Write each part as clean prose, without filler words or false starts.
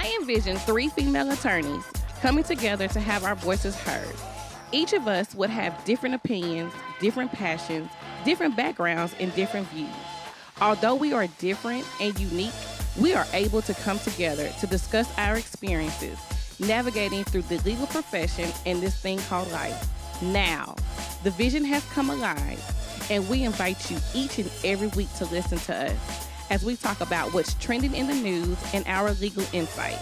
I envision 3 female attorneys coming together to have our voices heard. Each of us would have different opinions, different passions, different backgrounds, and different views. Although we are different and unique, we are able to come together to discuss our experiences, navigating through the legal profession and this thing called life. Now, the vision has come alive, and we invite you each and every week to listen to us as we talk about what's trending in the news and our legal insight,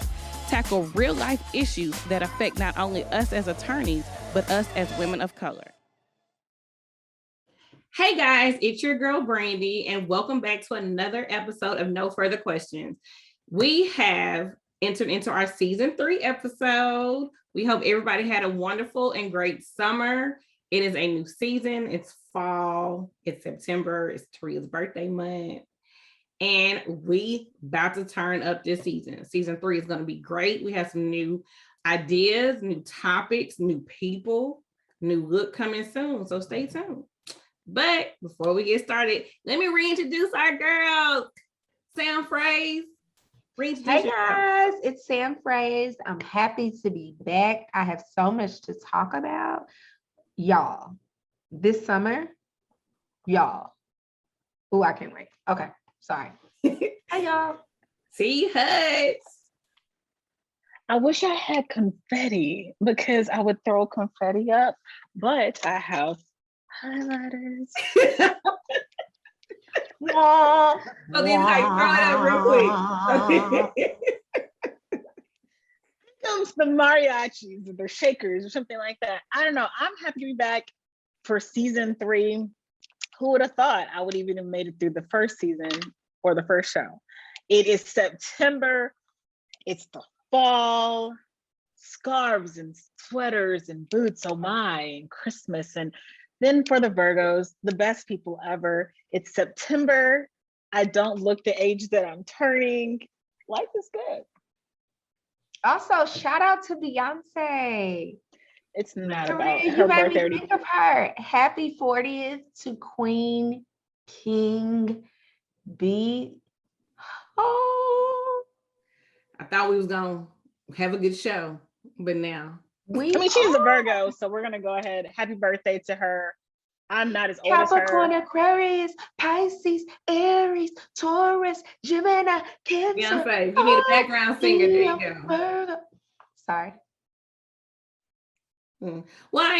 tackle real-life issues that affect not only us as attorneys, but us as women of color. Hey guys, it's your girl Brandy, and welcome back to another episode of No Further Questions. We have entered into our season 3 episode. We hope everybody had a wonderful and great summer. It is a new season. It's fall. It's September. It's Taria's birthday month. And we about to turn up this season. Season 3 is going to be great. We have some new ideas, new topics, new people, new look coming soon. So stay tuned. But before we get started, let me reintroduce our girls. Sam Fraze. Hey guys, it's Sam Fraze. I'm happy to be back. I have so much to talk about. Y'all, this summer, y'all. Oh, I can't wait. Okay, sorry. Hey y'all. See Huds. I wish I had confetti because I would throw confetti up, but I have highlighters. So then like throw it up real quick. Comes the mariachis or the shakers or something like that. I don't know. I'm happy to be back for season 3. Who would have thought I would even have made it through the first season or the first show? It is September. It's the fall. Scarves and sweaters and boots, oh my, and Christmas. And then for the Virgos, the best people ever. It's September. I don't look the age that I'm turning. Life is good. Also, shout out to Beyonce. It's not Tariq, about you her made birthday. me think of her. Happy 40th to Queen King B. Oh, I thought we was gonna have a good show, but now. She's a Virgo, so we're gonna go ahead. Happy birthday to her. I'm not as old as her. Capricorn, Aquarius, Pisces, Aries, Taurus, Gemini, Cancer. Beyonce, you need a background singer. There you go. Sorry. Well, I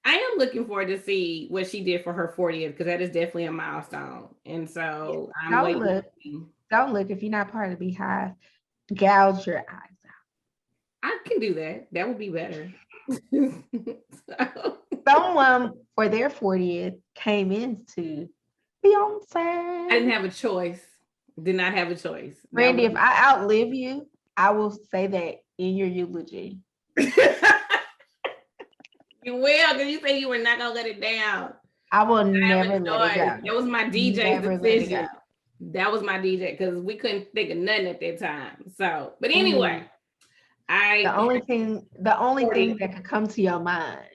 am looking forward to see what she did for her 40th, because that is definitely a milestone. And so I'm waiting. Don't look if you're not part of the Beehive. Gouge your eyes out. I can do that. That would be better. Someone for their 40th came into Beyonce. I didn't have a choice. Did not have a choice. Randy, if I outlive you, I will say that in your eulogy. You will, because you say you were not gonna let it down. I will never let it go. That was my DJ's decision. That was my DJ, because we couldn't think of nothing at that time. So, but anyway, the only thing that could come to your mind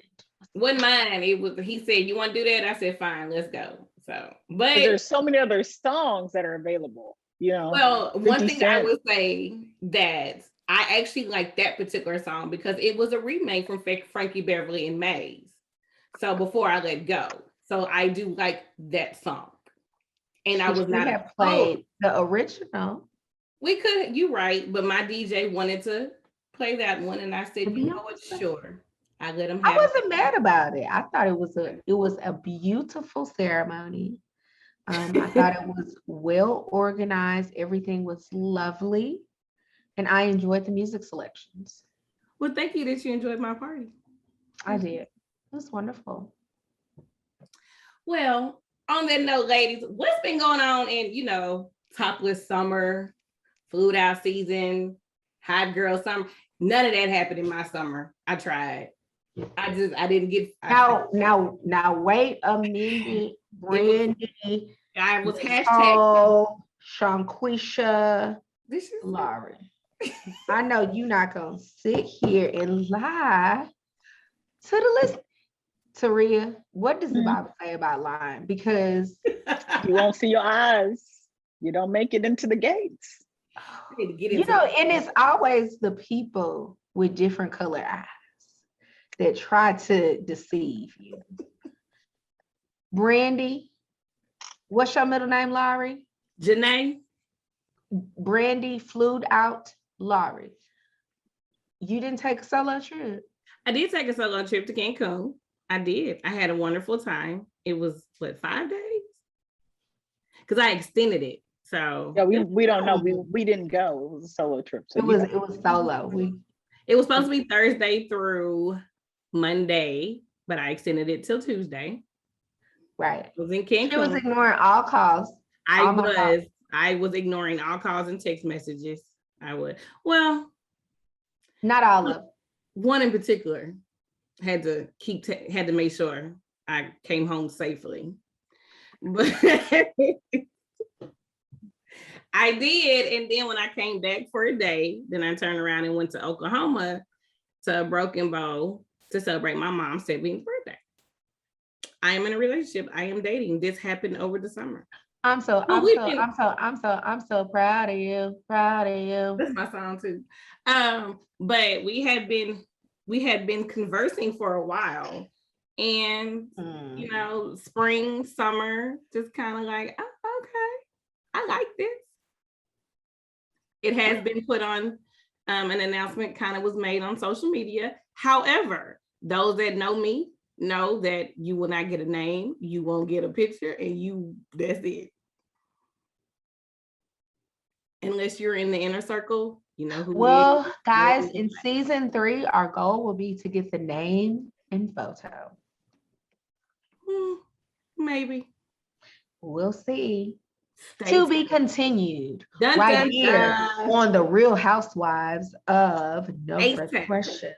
wasn't mine. It was, he said, "You want to do that?" I said, "Fine, let's go." So, but there's so many other songs that are available. You know. Well, one thing I would say that I actually like that particular song because it was a remake from Frankie Beverly and Maze. So before I let go, so I do like that song. And I was not have played the original. We could, you right, but my DJ wanted to play that one, and I said, "You know what? Sure." I let him have I wasn't mad about it. I thought it was a beautiful ceremony. I thought it was well organized. Everything was lovely, and I enjoyed the music selections. Well, thank you that you enjoyed my party. I did. It was wonderful. Well, on that note, ladies, what's been going on in, topless summer, food out season, hot girl summer? None of that happened in my summer. I tried. I didn't get. Now, wait a minute, Brandy. I was hashtag Shanquisha. This is Lauren. I know you're not gonna sit here and lie to the list. Taria, what does the Bible say about lying? Because you won't see your eyes. You don't make it into the gates. I need to get You into know, that. and it's always the people with different color eyes that try to deceive you. Brandy, what's your middle name, Laurie? Janae, Brandy flew out Laurie. You didn't take a solo trip. I did take a solo trip to Cancun. I did. I had a wonderful time. It was what, 5 days? Because I extended it. So Yeah, we don't know. We didn't go. It was a solo trip. So It was solo. it was supposed to be Thursday through Monday, but I extended it till Tuesday. Right. I was in She was Cancun. ignoring all calls. I was ignoring all calls and text messages. I would. Well, Not all of them. one in particular had to make sure I came home safely. But I did. And then when I came back for a day, then I turned around and went to Oklahoma to Broken Bow to celebrate my mom's 70th birthday. I am in a relationship. I am dating. This happened over the summer. I'm so proud of you. Proud of you. That's my song too. But we had been conversing for a while, and you know, spring, summer, just kind of like, oh, okay, I like this. It has been put on. An announcement kind of was made on social media. However, those that know me know that you will not get a name, you won't get a picture, and that's it. Unless you're in the inner circle, you know who. Well, guys, in season 3, our goal will be to get the name and photo. Maybe. We'll see. To be continued. Dun, right dun, here dun. On the Real Housewives of No Further Questions.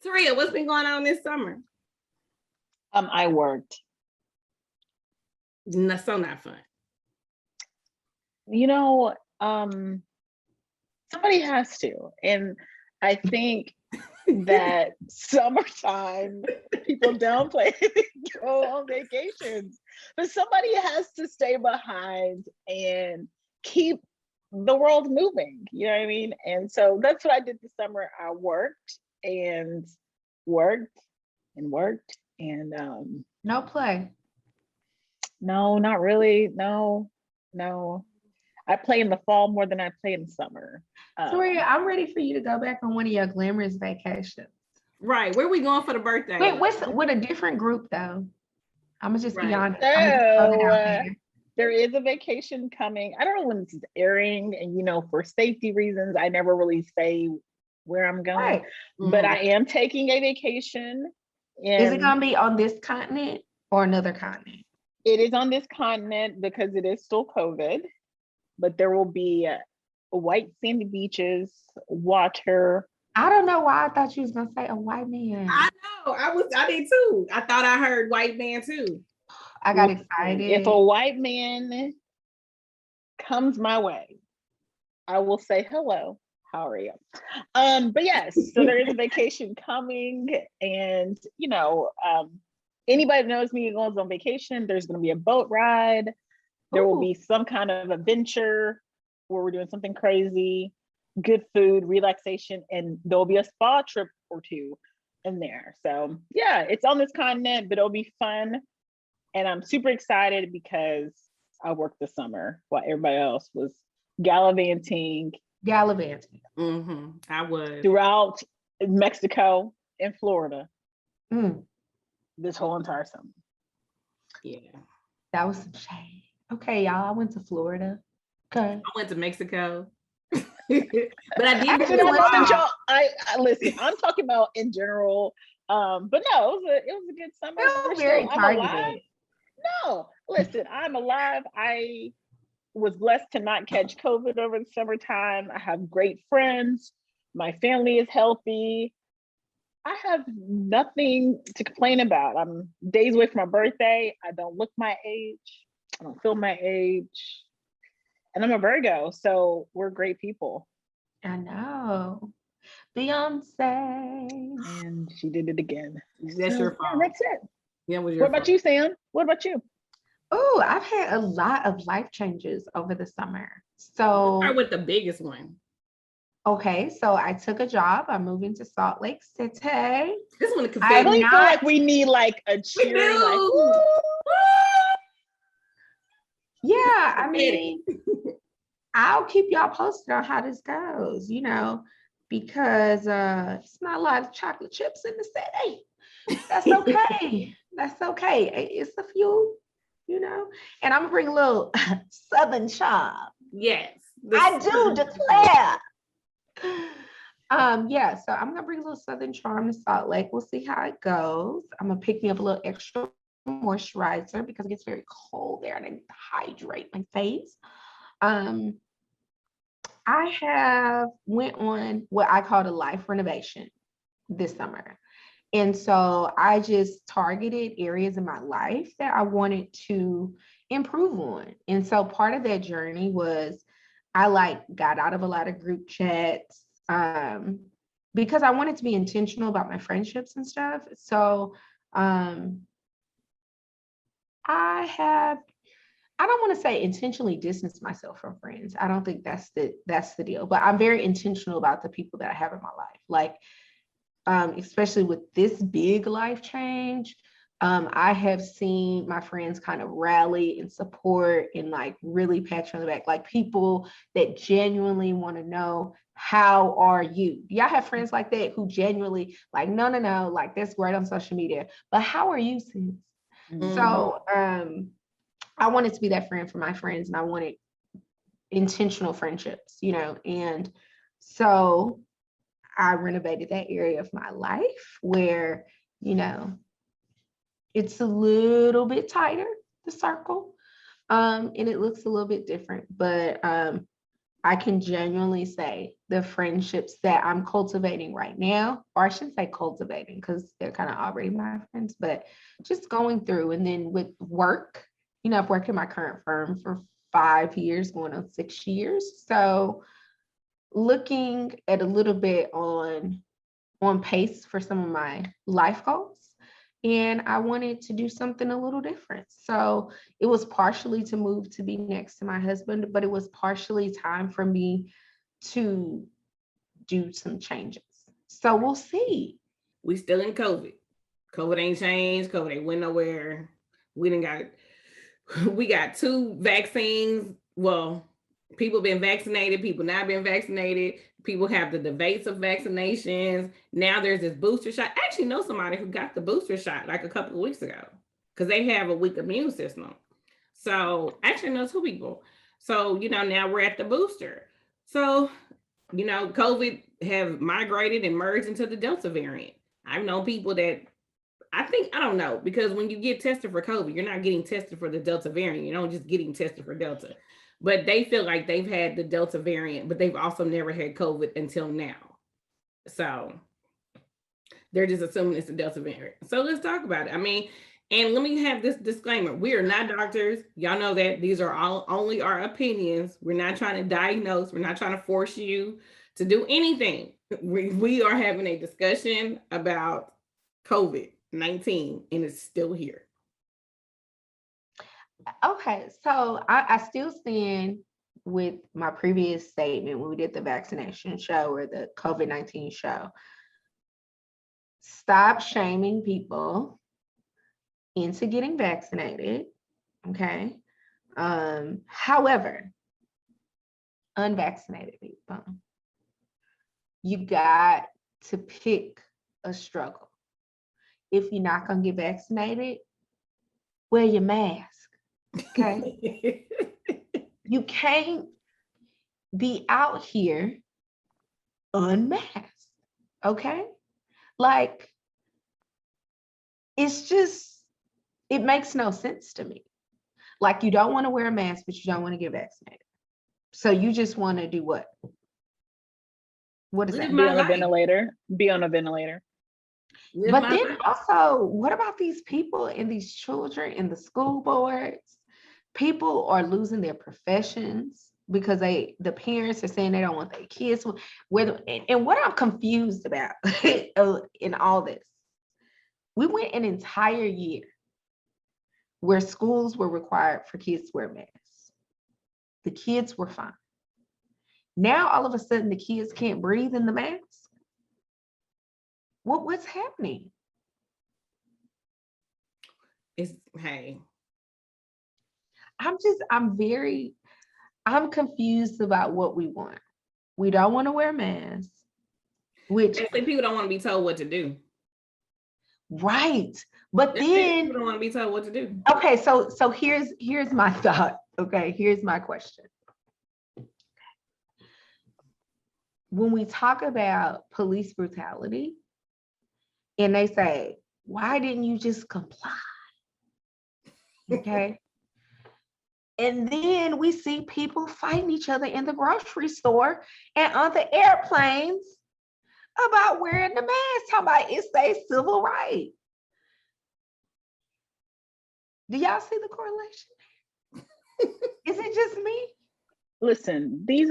Taria, what's been going on this summer? I worked. No, so not fun. You know, somebody has to. And I think that summertime, people downplay go on vacations. But somebody has to stay behind and keep the world moving. You know what I mean? And so that's what I did this summer. I worked and worked and worked. And no play. No, not really. No. I play in the fall more than I play in the summer. Taria, I'm ready for you to go back on one of your glamorous vacations. Right. Where are we going for the birthday? Wait, with a different group though? I'm gonna just be honest. So, there is a vacation coming. I don't know when this is airing, and you know, for safety reasons, I never really say where I'm going. Right. But I am taking a vacation. Is it gonna be on this continent or another continent? It is on this continent because it is still COVID, but there will be white sandy beaches, water. I don't know why I thought you was gonna say a white man. I know. I did too. I thought I heard white man too. I got excited. If a white man comes my way, I will say hello. How are you? But yes, so there is a vacation coming, and you know, anybody that knows me goes on vacation. There's going to be a boat ride. There will be some kind of adventure where we're doing something crazy, good food, relaxation, and there'll be a spa trip or two in there. So yeah, it's on this continent, but it'll be fun. And I'm super excited because I worked this summer while everybody else was gallivanting. Mm-hmm. I was. Throughout Mexico and Florida. This whole entire summer. Yeah. That was some shade. Okay, y'all. I went to Florida. Okay. I went to Mexico. But I did. I listen, I'm talking about in general. But no, it was a good summer. You're very targeted. No, listen, I'm alive. I was blessed to not catch COVID over the summertime. I have great friends. My family is healthy. I have nothing to complain about. I'm days away from my birthday. I don't look my age. I don't feel my age. And I'm a Virgo, so we're great people. I know. Beyonce. And she did it again. That's your fault. Yeah, that's it. Yeah, what about you, Sam? What about you? Oh, I've had a lot of life changes over the summer. Start So, with the biggest one. okay, so I took a job. I'm moving to Salt Lake City. This one, the I confetti. really feel like we need like a We cheering, like, do. woo. Yeah, I Confetti. mean, I'll keep y'all posted on how this goes, because it's not a lot of chocolate chips in the city. That's okay. That's okay. It's a few, and I'm gonna bring a little Southern charm. Yes. I do declare. Yeah, so I'm gonna bring a little Southern charm to Salt Lake. We'll see how it goes. I'm gonna pick me up a little extra moisturizer because it gets very cold there and I need to hydrate my face. Um, I have went on what I call a life renovation this summer. And so I just targeted areas in my life that I wanted to improve on. And so part of that journey was I got out of a lot of group chats because I wanted to be intentional about my friendships and stuff. So I have I don't want to say intentionally distance myself from friends. I don't think that's the deal. But I'm very intentional about the people that I have in my life. Like, especially with this big life change, I have seen my friends kind of rally and support and like really pat you on the back, like people that genuinely want to know, how are you? Y'all have friends like that who genuinely like, no, like that's great on social media, but how are you, sis? Mhm. So I wanted to be that friend for my friends and I wanted intentional friendships, and so I renovated that area of my life where, you know, it's a little bit tighter, the circle, and it looks a little bit different, but I can genuinely say the friendships that I'm cultivating right now, or I shouldn't say cultivating because they're kind of already my friends, but just going through. And then with work, I've worked in my current firm for 5 years, going on 6 years. So looking at a little bit on pace for some of my life goals. And I wanted to do something a little different. So it was partially to move to be next to my husband, but it was partially time for me to do some changes. So we'll see. We still in COVID. COVID ain't changed. COVID ain't went nowhere. We didn't got we got 2 vaccines. Well, people been vaccinated, people not been vaccinated. People have the debates of vaccinations. Now there's this booster shot. I actually know somebody who got the booster shot like a couple of weeks ago because they have a weak immune system. So I actually know 2 people. So, now we're at the booster. So, COVID have migrated and merged into the Delta variant. I've known people that I don't know, because when you get tested for COVID, you're not getting tested for the Delta variant. You're not just getting tested for Delta. But they feel like they've had the Delta variant, but they've also never had COVID until now. So they're just assuming it's the Delta variant. So let's talk about it. I mean, and let me have this disclaimer. We are not doctors. Y'all know that. These are all only our opinions. We're not trying to diagnose. We're not trying to force you to do anything. We are having a discussion about COVID-19 and it's still here. Okay, so I still stand with my previous statement when we did the vaccination show or the COVID-19 show. Stop shaming people into getting vaccinated. Okay. However, unvaccinated people, you got to pick a struggle. If you're not going to get vaccinated, wear your mask. Okay. You can't be out here unmasked. Okay. Like, it's just, it makes no sense to me. Like, you don't want to wear a mask, but you don't want to get vaccinated. So you just want to do what? What is that? Be on a ventilator. Be on a ventilator. But then also, what about these people and these children in the school boards? People are losing their professions because the parents are saying they don't want their kids. And what I'm confused about in all this, we went an entire year where schools were required for kids to wear masks. The kids were fine. Now, all of a sudden, the kids can't breathe in the mask. What's happening? Hey. I'm confused about what we want. We don't want to wear masks, which basically people don't want to be told what to do. Right. But That's then people don't want to be told what to do. Okay, so here's my thought. Okay, here's my question. When we talk about police brutality, and they say, why didn't you just comply? Okay. And then we see people fighting each other in the grocery store and on the airplanes about wearing the mask, talking about it's a civil right. Do y'all see the correlation? Is it just me? Listen, these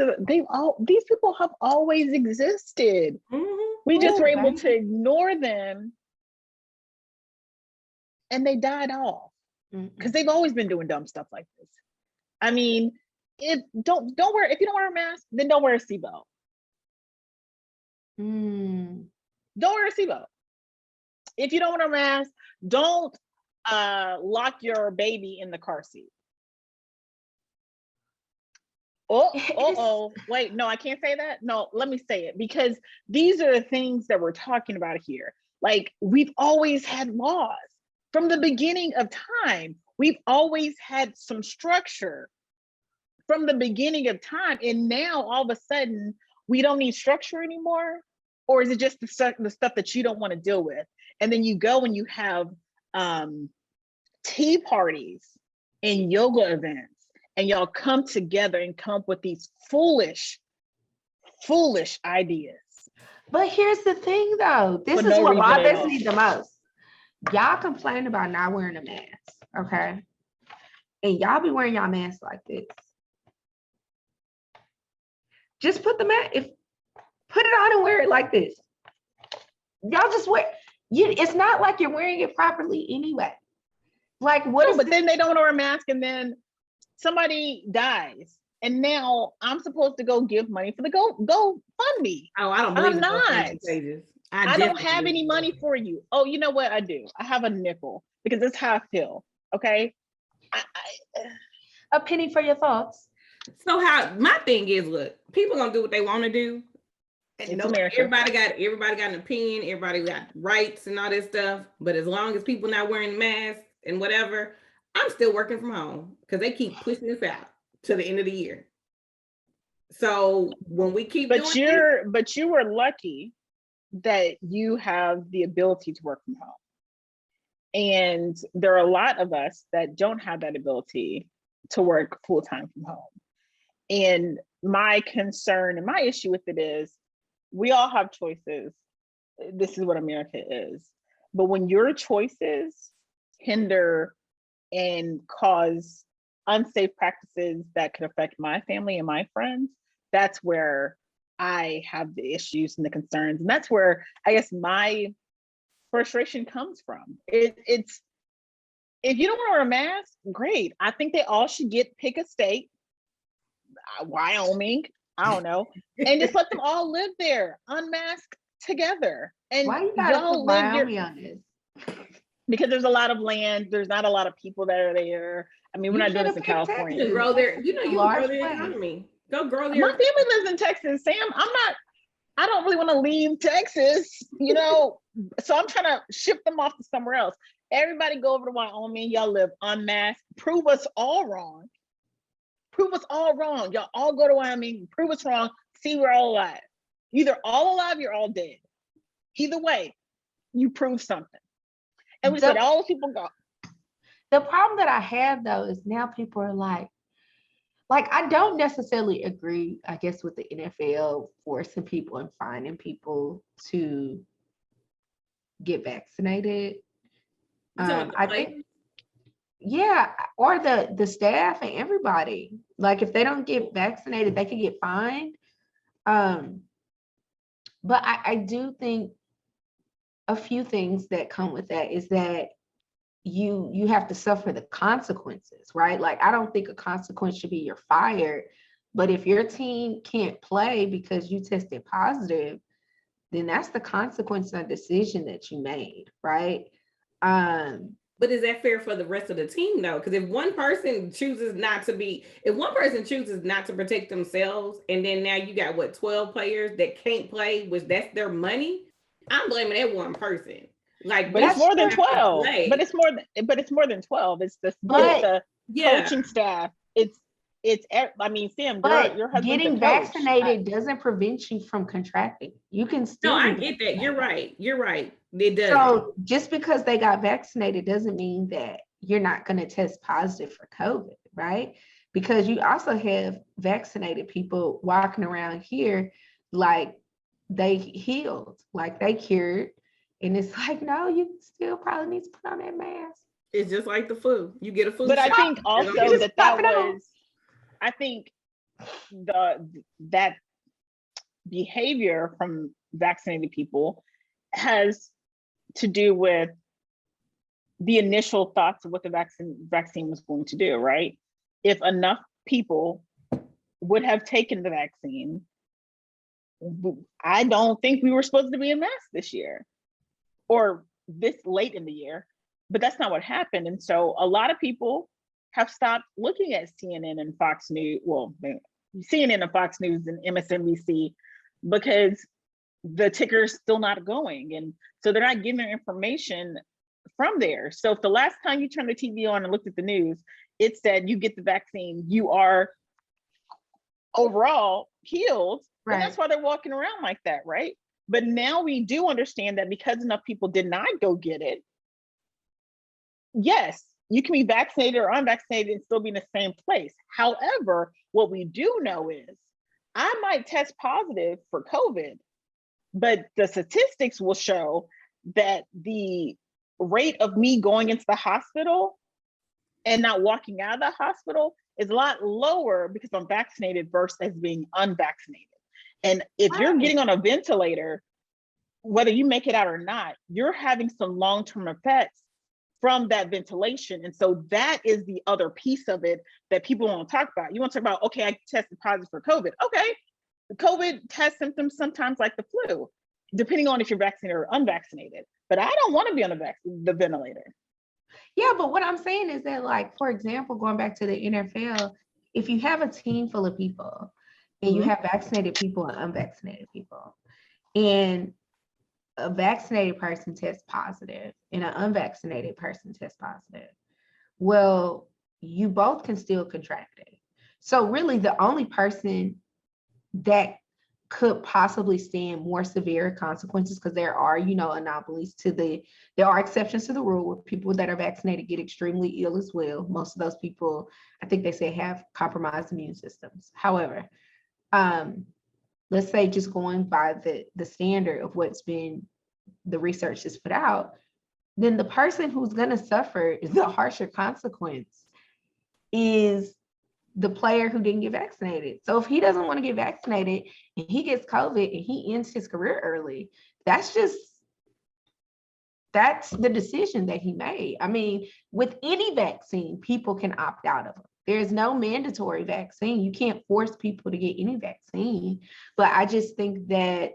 people have always existed. Mm-hmm. We just were able to ignore them, and they died off because they've always been doing dumb stuff like this. I mean, if you don't wear a mask, then don't wear a seatbelt. Don't wear a seatbelt. If you don't wear a mask, don't lock your baby in the car seat. Wait, no, I can't say that. No, let me say it, because these are the things that we're talking about here. Like, we've always had laws from the beginning of time. We've always had some structure from the beginning of time. And now all of a sudden we don't need structure anymore? Or is it just the stuff that you don't want to deal with? And then you go and you have tea parties and yoga events, and y'all come together and come up with these foolish ideas. But here's the thing, though. This is what bothers me the most. Y'all complain about not wearing a mask, okay? And y'all be wearing y'all masks like this. Just put the mask, put it on and wear it like this. Y'all just wear, it's not like you're wearing it properly anyway. Like, but then they don't wear a mask, and then somebody dies, and now I'm supposed to go give money for the GoFundMe. Oh, I don't believe I'm not. I don't have any money for you. Oh, you know what? I do. I have a nickel, because that's how I feel. Okay. A penny for your thoughts. So my thing is, look, people gonna do what they want to do. And everybody got an opinion. Everybody got rights and all this stuff. But as long as people not wearing masks and whatever, I'm still working from home because they keep pushing this out to the end of the year. So when we keep but you were lucky that you have the ability to work from home. And there are a lot of us that don't have that ability to work full-time from home. And my concern and my issue with it is, we all have choices. This is what America is. But when your choices hinder and cause unsafe practices that could affect my family and my friends, that's where I have the issues and the concerns. And that's where I guess my frustration comes from. It's if you don't want to wear a mask, great. I think they all should pick a state, Wyoming, I don't know, and just let them all live there, unmasked together. And why you gotta put Wyoming on this? Because there's a lot of land. There's not a lot of people that are there. I mean, we're not doing this in California. You can grow there. You can grow the economy. Go grow there. My family lives in Texas, Sam. I don't really want to leave Texas, so I'm trying to ship them off to somewhere else. Everybody go over to Wyoming. Y'all live unmasked. Prove us all wrong. Y'all all go to Wyoming. Prove us wrong. See, we're all alive. Either all alive, you're all dead. Either way, you prove something. And we said all those people go. The problem that I have, though, is now people are like, I don't necessarily agree, I guess, with the NFL forcing people and finding people to get vaccinated. I think, yeah, or the staff and everybody. Like, if they don't get vaccinated, they could get fined. But I do think a few things that come with that is that you have to suffer the consequences, right? Like, I don't think a consequence should be you're fired, but if your team can't play because you tested positive, then that's the consequence of the decision that you made, right? But is that fair for the rest of the team though? Because if one person chooses not to protect themselves, and then now you got what, 12 players that can't play, which that's their money, I'm blaming that one person. Like, but it's more than have to 12. play. But it's more than 12. It's the Yeah. coaching staff. I mean, Sam, But your husband's a getting coach. vaccinated doesn't prevent you from contracting. You can still. No, I be get that. You're vaccinated. right. You're right. It does. So just because they got vaccinated doesn't mean that you're not going to test positive for COVID, right? Because you also have vaccinated people walking around here like they healed, like they cured. And it's like, no, you still probably need to put on that mask. It's just like the flu. You get a flu But shot. I think also Just that pop it on. was, I think that behavior from vaccinated people has to do with the initial thoughts of what the vaccine was going to do, right? If enough people would have taken the vaccine, I don't think we were supposed to be in masks this year or this late in the year, but that's not what happened. And so a lot of people have stopped looking at CNN and Fox News, well, CNN and Fox News and MSNBC, because the ticker's still not going. And so they're not getting their information from there. So if the last time you turned the TV on and looked at the news, it said you get the vaccine, you are overall healed, Right. and that's why they're walking around like that, right? But now we do understand that because enough people did not go get it, yes, you can be vaccinated or unvaccinated and still be in the same place. However, what we do know is I might test positive for COVID, but the statistics will show that the rate of me going into the hospital and not walking out of the hospital is a lot lower because I'm vaccinated versus being unvaccinated. And if you're getting on a ventilator, whether you make it out or not, you're having some long-term effects from that ventilation. And so that is the other piece of it that people want to talk about. You want to talk about, okay, I tested positive for COVID. Okay, COVID has symptoms sometimes like the flu, depending on if you're vaccinated or unvaccinated. But I don't want to be on the ventilator. Yeah, but what I'm saying is that, like, for example, going back to the NFL, if you have a team full of people and you have vaccinated people and unvaccinated people, and a vaccinated person tests positive and an unvaccinated person tests positive, well, you both can still contract it. So really the only person that could possibly stand more severe consequences, because there are, anomalies there are exceptions to the rule where people that are vaccinated get extremely ill as well. Most of those people, I think they say, have compromised immune systems. However, let's say just going by the standard of what's been the research is put out, then the person who's going to suffer the harsher consequence is the player who didn't get vaccinated. So if he doesn't want to get vaccinated and he gets COVID and he ends his career early, that's the decision that he made. I mean, with any vaccine, people can opt out of it. There's no mandatory vaccine. You can't force people to get any vaccine. But I just think that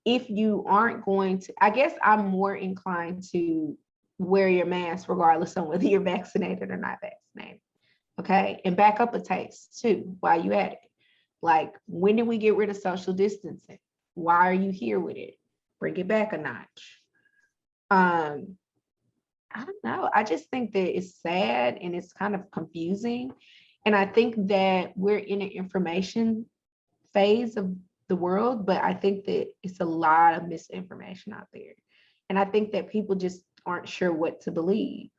if you aren't going to, I guess I'm more inclined to wear your mask regardless of whether you're vaccinated or not vaccinated. Okay. And back up a taste too while you at it. Like, when did we get rid of social distancing? Why are you here with it? Bring it back a notch. I don't know. I just think that it's sad and it's kind of confusing. And I think that we're in an information phase of the world, but I think that it's a lot of misinformation out there. And I think that people just aren't sure what to believe.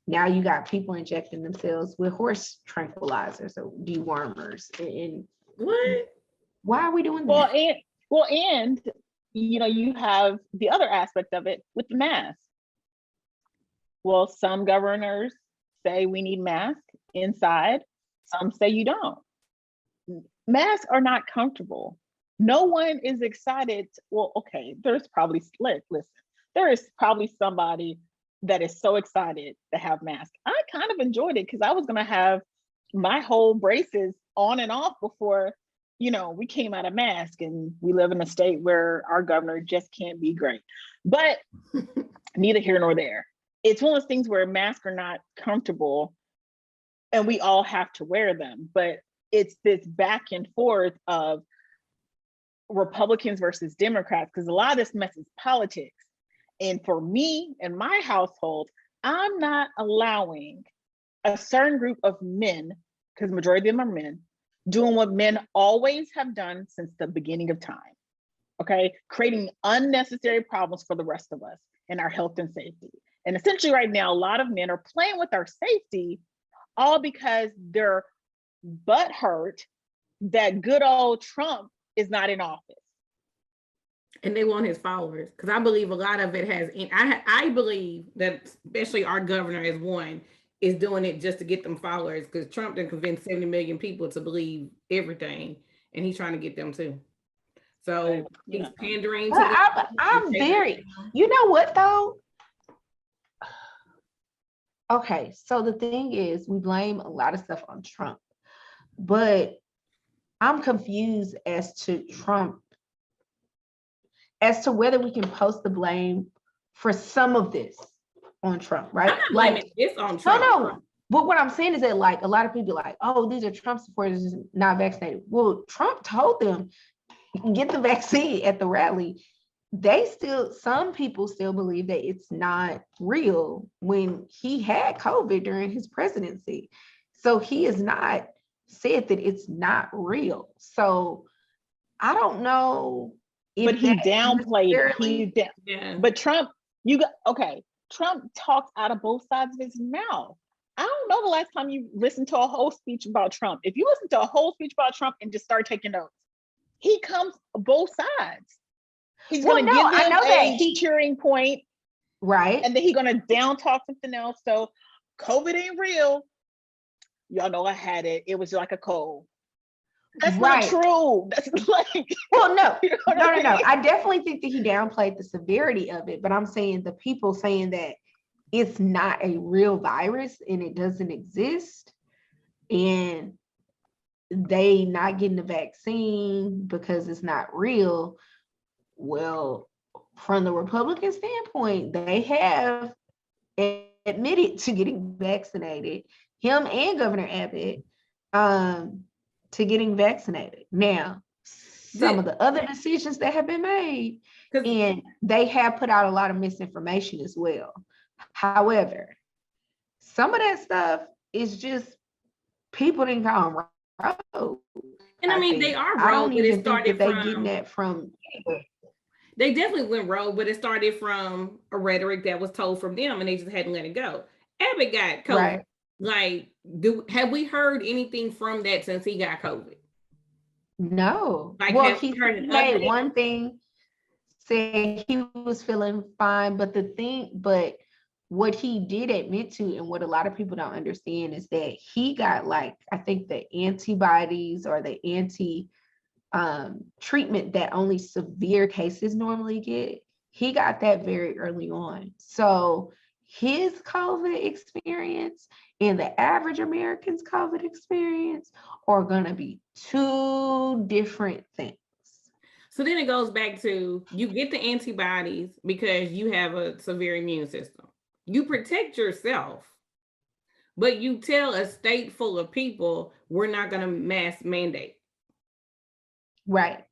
Now you got people injecting themselves with horse tranquilizers or dewormers. And what? Why are we doing that? And you have the other aspect of it with the mask. Well, some governors say we need masks inside. Some say you don't. Masks are not comfortable. No one is excited. Well, okay, there's probably, listen, there is probably somebody that is so excited to have masks. I kind of enjoyed it because I was gonna have my whole braces on and off before, we came out of mask, and we live in a state where our governor just can't be great. But neither here nor there. It's one of those things where masks are not comfortable and we all have to wear them, but it's this back and forth of Republicans versus Democrats, because a lot of this mess is politics. And for me and my household, I'm not allowing a certain group of men, because majority of them are men, doing what men always have done since the beginning of time. Okay, creating unnecessary problems for the rest of us and our health and safety. And essentially right now, a lot of men are playing with our safety, all because they're butthurt that good old Trump is not in office. And they want his followers, because I believe a lot of it has, I believe that especially our governor as one is doing it just to get them followers, because Trump done convinced 70 million people to believe everything, and he's trying to get them too. So he's pandering to them. I'm very, you know what though? Okay, so the thing is, we blame a lot of stuff on Trump, but I'm confused as to whether we can post the blame for some of this on Trump, right? I'm not blaming this on Trump. No, but what I'm saying is that like a lot of people are like, oh, these are Trump supporters not vaccinated. Well, Trump told them, get the vaccine at the rally. Some people still believe that it's not real when he had COVID during his presidency. So he has not said that it's not real. So I don't know. But he downplayed. But Trump, Trump talks out of both sides of his mouth. I don't know the last time you listened to a whole speech about Trump. If you listen to a whole speech about Trump and just start taking notes, he comes both sides. He's going to give them a cheering point, right? And then he's going to down talk something else. So COVID ain't real. Y'all know I had it. It was like a cold. That's not true. That's like, well, no, no. I definitely think that he downplayed the severity of it, but I'm saying the people saying that it's not a real virus and it doesn't exist, and they not getting the vaccine because it's not real. Well, from the Republican standpoint, they have admitted to getting vaccinated, him and Governor Abbott, to getting vaccinated. Now, some of the other decisions that have been made, and they have put out a lot of misinformation as well. However, some of that stuff is just people didn't go on road. And I mean, they are rogue. I don't even think that they getting that from anywhere. They definitely went rogue, but it started from a rhetoric that was told from them, and they just hadn't let it go. Abbott got COVID. Right. Like, have we heard anything from that since he got COVID? No. Like, well, he made one thing, said he was feeling fine, but what he did admit to, and what a lot of people don't understand, is that he got, like, I think the antibodies or the treatment that only severe cases normally get. He got that very early on. So his COVID experience and the average American's COVID experience are going to be two different things. So then it goes back to, you get the antibodies because you have a severe immune system. You protect yourself, but you tell a state full of people, we're not going to mass mandate. Right.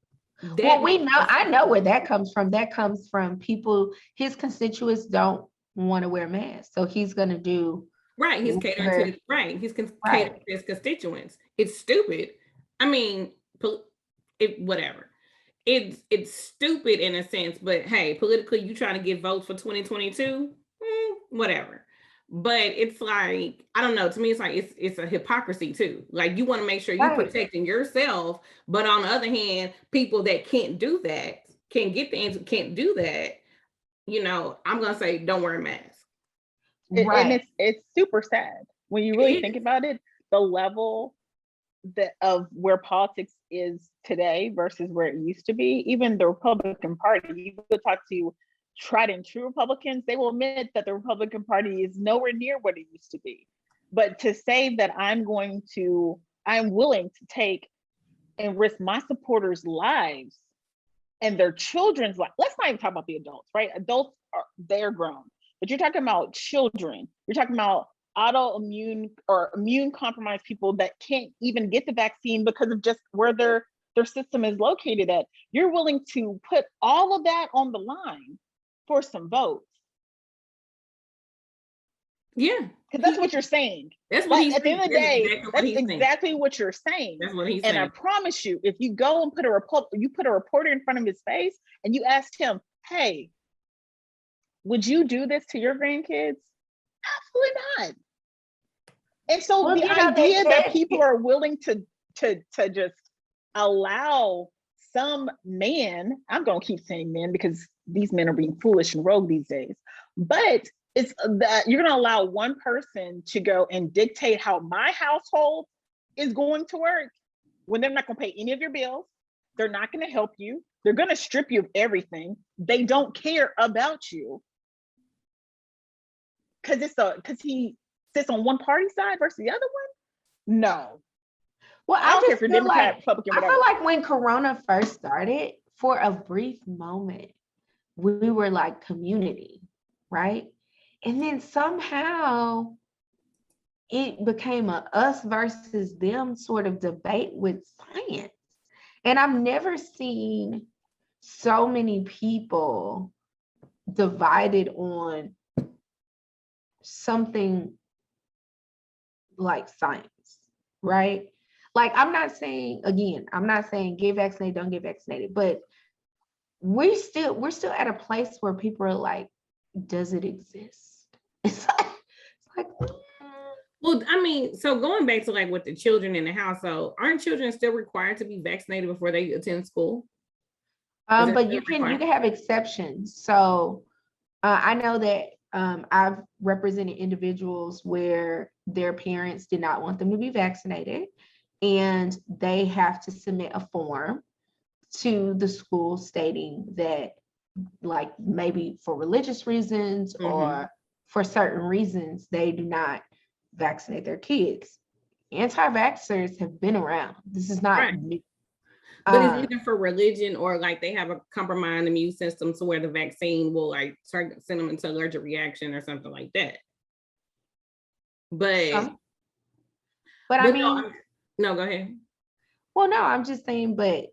Well, I know where that comes from. That comes from people, his constituents don't want to wear masks. So he's going to do. Right. He's catering to, he's catering to his constituents. It's stupid. I mean, whatever. It's stupid in a sense, but hey, politically, you trying to get votes for 2022, whatever. But it's like, I don't know, to me, it's like, it's a hypocrisy too. Like, you want to make sure you're protecting yourself, but on the other hand, people that can't do that, can't get the answer, can't do that, I'm going to say, don't wear a mask. And it's super sad when you really think about it, the level of where politics is today versus where it used to be. Even the Republican Party, you could talk to tried and true Republicans, they will admit that the Republican Party is nowhere near what it used to be. But to say that I'm willing to take and risk my supporters' lives and their children's life. Let's not even talk about the adults, right? Adults they're grown, but you're talking about children. You're talking about autoimmune or immune compromised people that can't even get the vaccine because of just where their system is located at. You're willing to put all of that on the line for some votes. Yeah, because that's what you're saying. That's what he's at the end of the day, that's exactly saying. What you're saying. That's what he's and saying. I promise you, if you go and put a reporter in front of his face and you asked him, hey, would you do this to your grandkids? Absolutely not. And so the idea that people are willing to just allow some man, I'm going to keep saying men because these men are being foolish and rogue these days, but it's that you're going to allow one person to go and dictate how my household is going to work when they're not going to pay any of your bills. They're not going to help you. They're going to strip you of everything. They don't care about you because he sits on one party side versus the other one. No. Well, I just feel like, Republican, I feel like when Corona first started, for a brief moment, we were like community, right? And then somehow it became a us versus them sort of debate with science. And I've never seen so many people divided on something like science, right? Like, I'm not saying get vaccinated, don't get vaccinated, but we're still at a place where people are like, does it exist? It's like well, I mean, so going back to like with the children in the household, aren't children still required to be vaccinated before they attend school? But you can have exceptions. So I know that I've represented individuals where their parents did not want them to be vaccinated, and they have to submit a form to the school stating that, like, maybe for religious reasons or for certain reasons, they do not vaccinate their kids. Anti-vaxxers have been around. This is not new. But it's either for religion or like they have a compromised immune system to where the vaccine will like send them into allergic reaction or something like that. But I mean, no, go ahead. Well, no, I'm just saying, but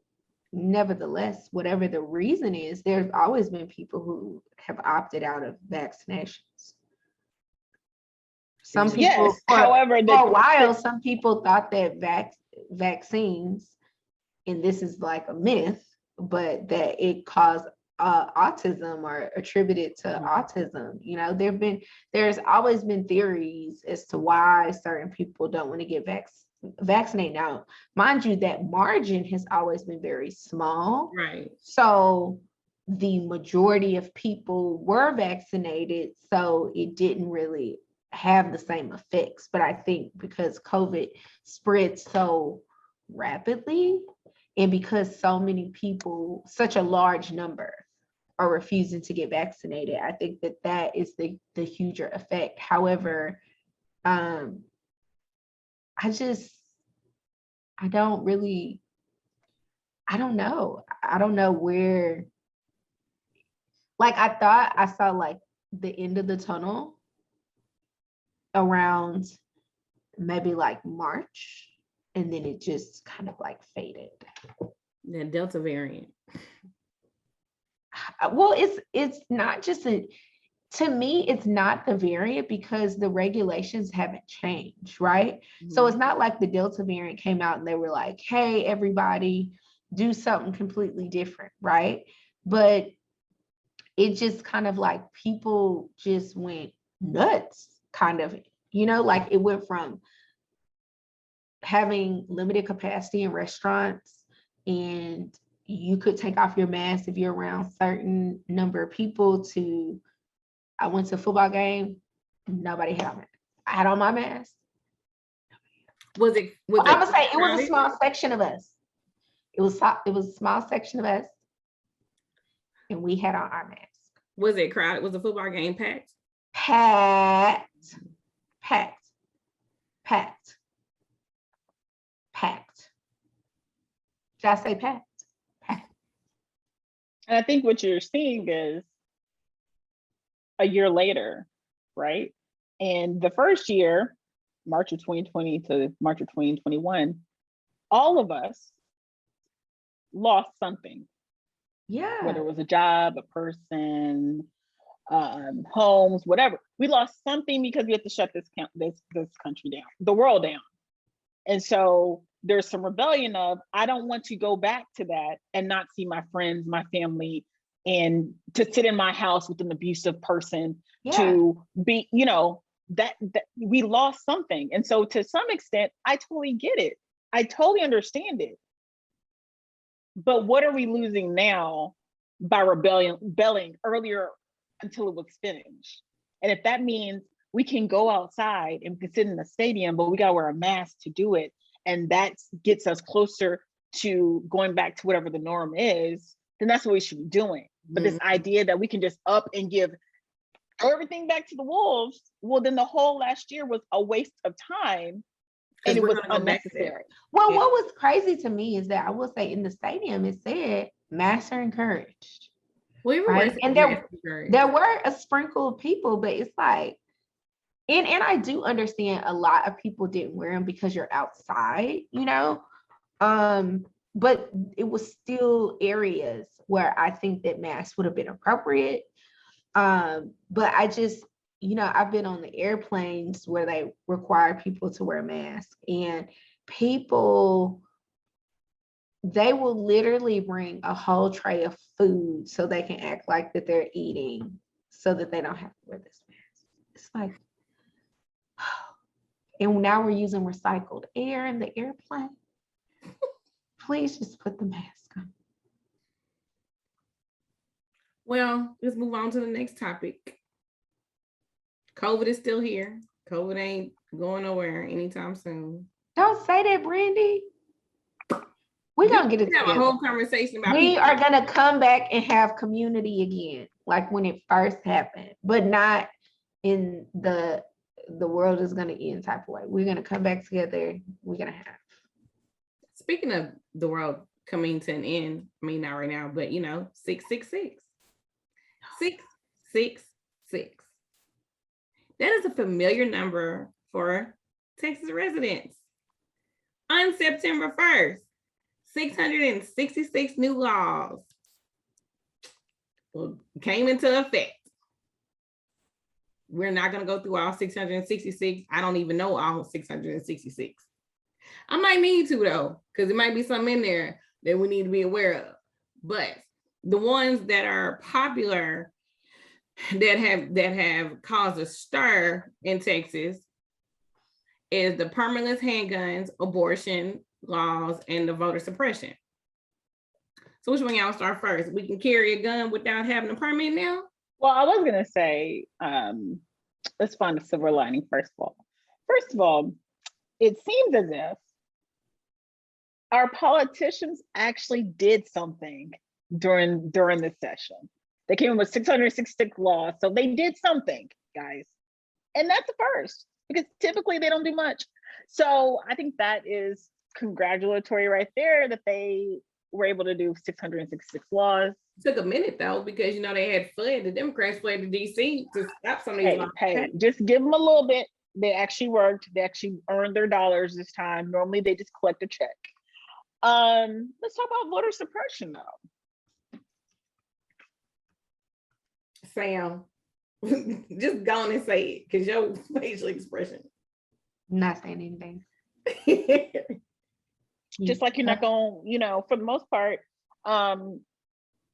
nevertheless, whatever the reason is, there's always been people who have opted out of vaccinations. Some people, yes, however, for a while, some people thought that vaccines, and this is like a myth, but that it caused autism or attributed to autism. You know, there's always been theories as to why certain people don't want to get vaccinated. Now, mind you, that margin has always been very small. Right. So the majority of people were vaccinated, so it didn't really have the same effects. But I think because COVID spread so rapidly, and because so many people, such a large number, are refusing to get vaccinated, I think that is the huger effect. However, I don't know where, like, I thought I saw like the end of the tunnel around maybe like March, and then it just kind of like faded. The Delta variant. Well, it's not just to me, it's not the variant because the regulations haven't changed, right? So it's not like the Delta variant came out and they were like, hey, everybody, do something completely different, right? But it just kind of like people just went nuts, kind of, you know, like it went from having limited capacity in restaurants and you could take off your mask if you're around certain number of people to, I went to a football game, nobody had on it. I had on my mask. I'm gonna say it was a small section of us. It was a small section of us, and we had on our mask. Was it crowded? Was the football game packed? Packed, packed, packed, packed. Did I say packed? Packed. And I think what you're seeing is a year later, right? And the first year, March of 2020 to March of 2021, all of us lost something. Yeah. Whether it was a job, a person, homes, whatever. We lost something because we had to shut this country down, the world down. And so there's some rebellion of, I don't want to go back to that and not see my friends, my family, and to sit in my house with an abusive person, to be, that we lost something. And so to some extent, I totally get it. I totally understand it. But what are we losing now by rebelling earlier until it was finished? And if that means we can go outside and we can sit in the stadium, but we got to wear a mask to do it, and that gets us closer to going back to whatever the norm is, then that's what we should be doing. But this idea that we can just up and give everything back to the wolves, well, then the whole last year was a waste of time and it was unnecessary. Well, what was crazy to me is that I will say in the stadium, it said masks are encouraged. Right? And there were a sprinkle of people, but it's like, and I do understand a lot of people didn't wear them because you're outside, but it was still areas where I think that masks would have been appropriate. But I just, I've been on the airplanes where they require people to wear masks, and people, they will literally bring a whole tray of food so they can act like that they're eating so that they don't have to wear this mask. It's like, and now we're using recycled air in the airplane. Please just put the mask on. Well, let's move on to the next topic. COVID is still here. COVID ain't going nowhere anytime soon. Don't say that, Brandy. We're going to get it have a whole conversation about we are going to come back and have community again, like when it first happened, but not in the world is going to end type of way. We're going to come back together. We're going to have. Speaking of the world coming to an end, I mean, not right now, but 666. 666. That is a familiar number for Texas residents. On September 1st, 666 new laws came into effect. We're not going to go through all 666. I don't even know all 666. I might need to, though, because there might be something in there that we need to be aware of. But the ones that are popular that have caused a stir in Texas is the permitless handguns, abortion laws, and the voter suppression. So which one y'all start first? We can carry a gun without having a permit now? Well, I was gonna say, let's find a silver lining first of all. First of all, it seems as if our politicians actually did something during this session. They came up with 666 laws, so they did something, guys. And that's a first, because typically they don't do much. So I think that is congratulatory right there that they were able to do 666 laws. It took a minute though, because they had the Democrats fled to DC to stop some of these laws. Hey, just give them a little bit. They actually worked. They actually earned their dollars this time. Normally they just collect a check. Let's talk about voter suppression though. Sam, just go on and say it, because your facial expression. Not saying anything. Just like you're not going, for the most part,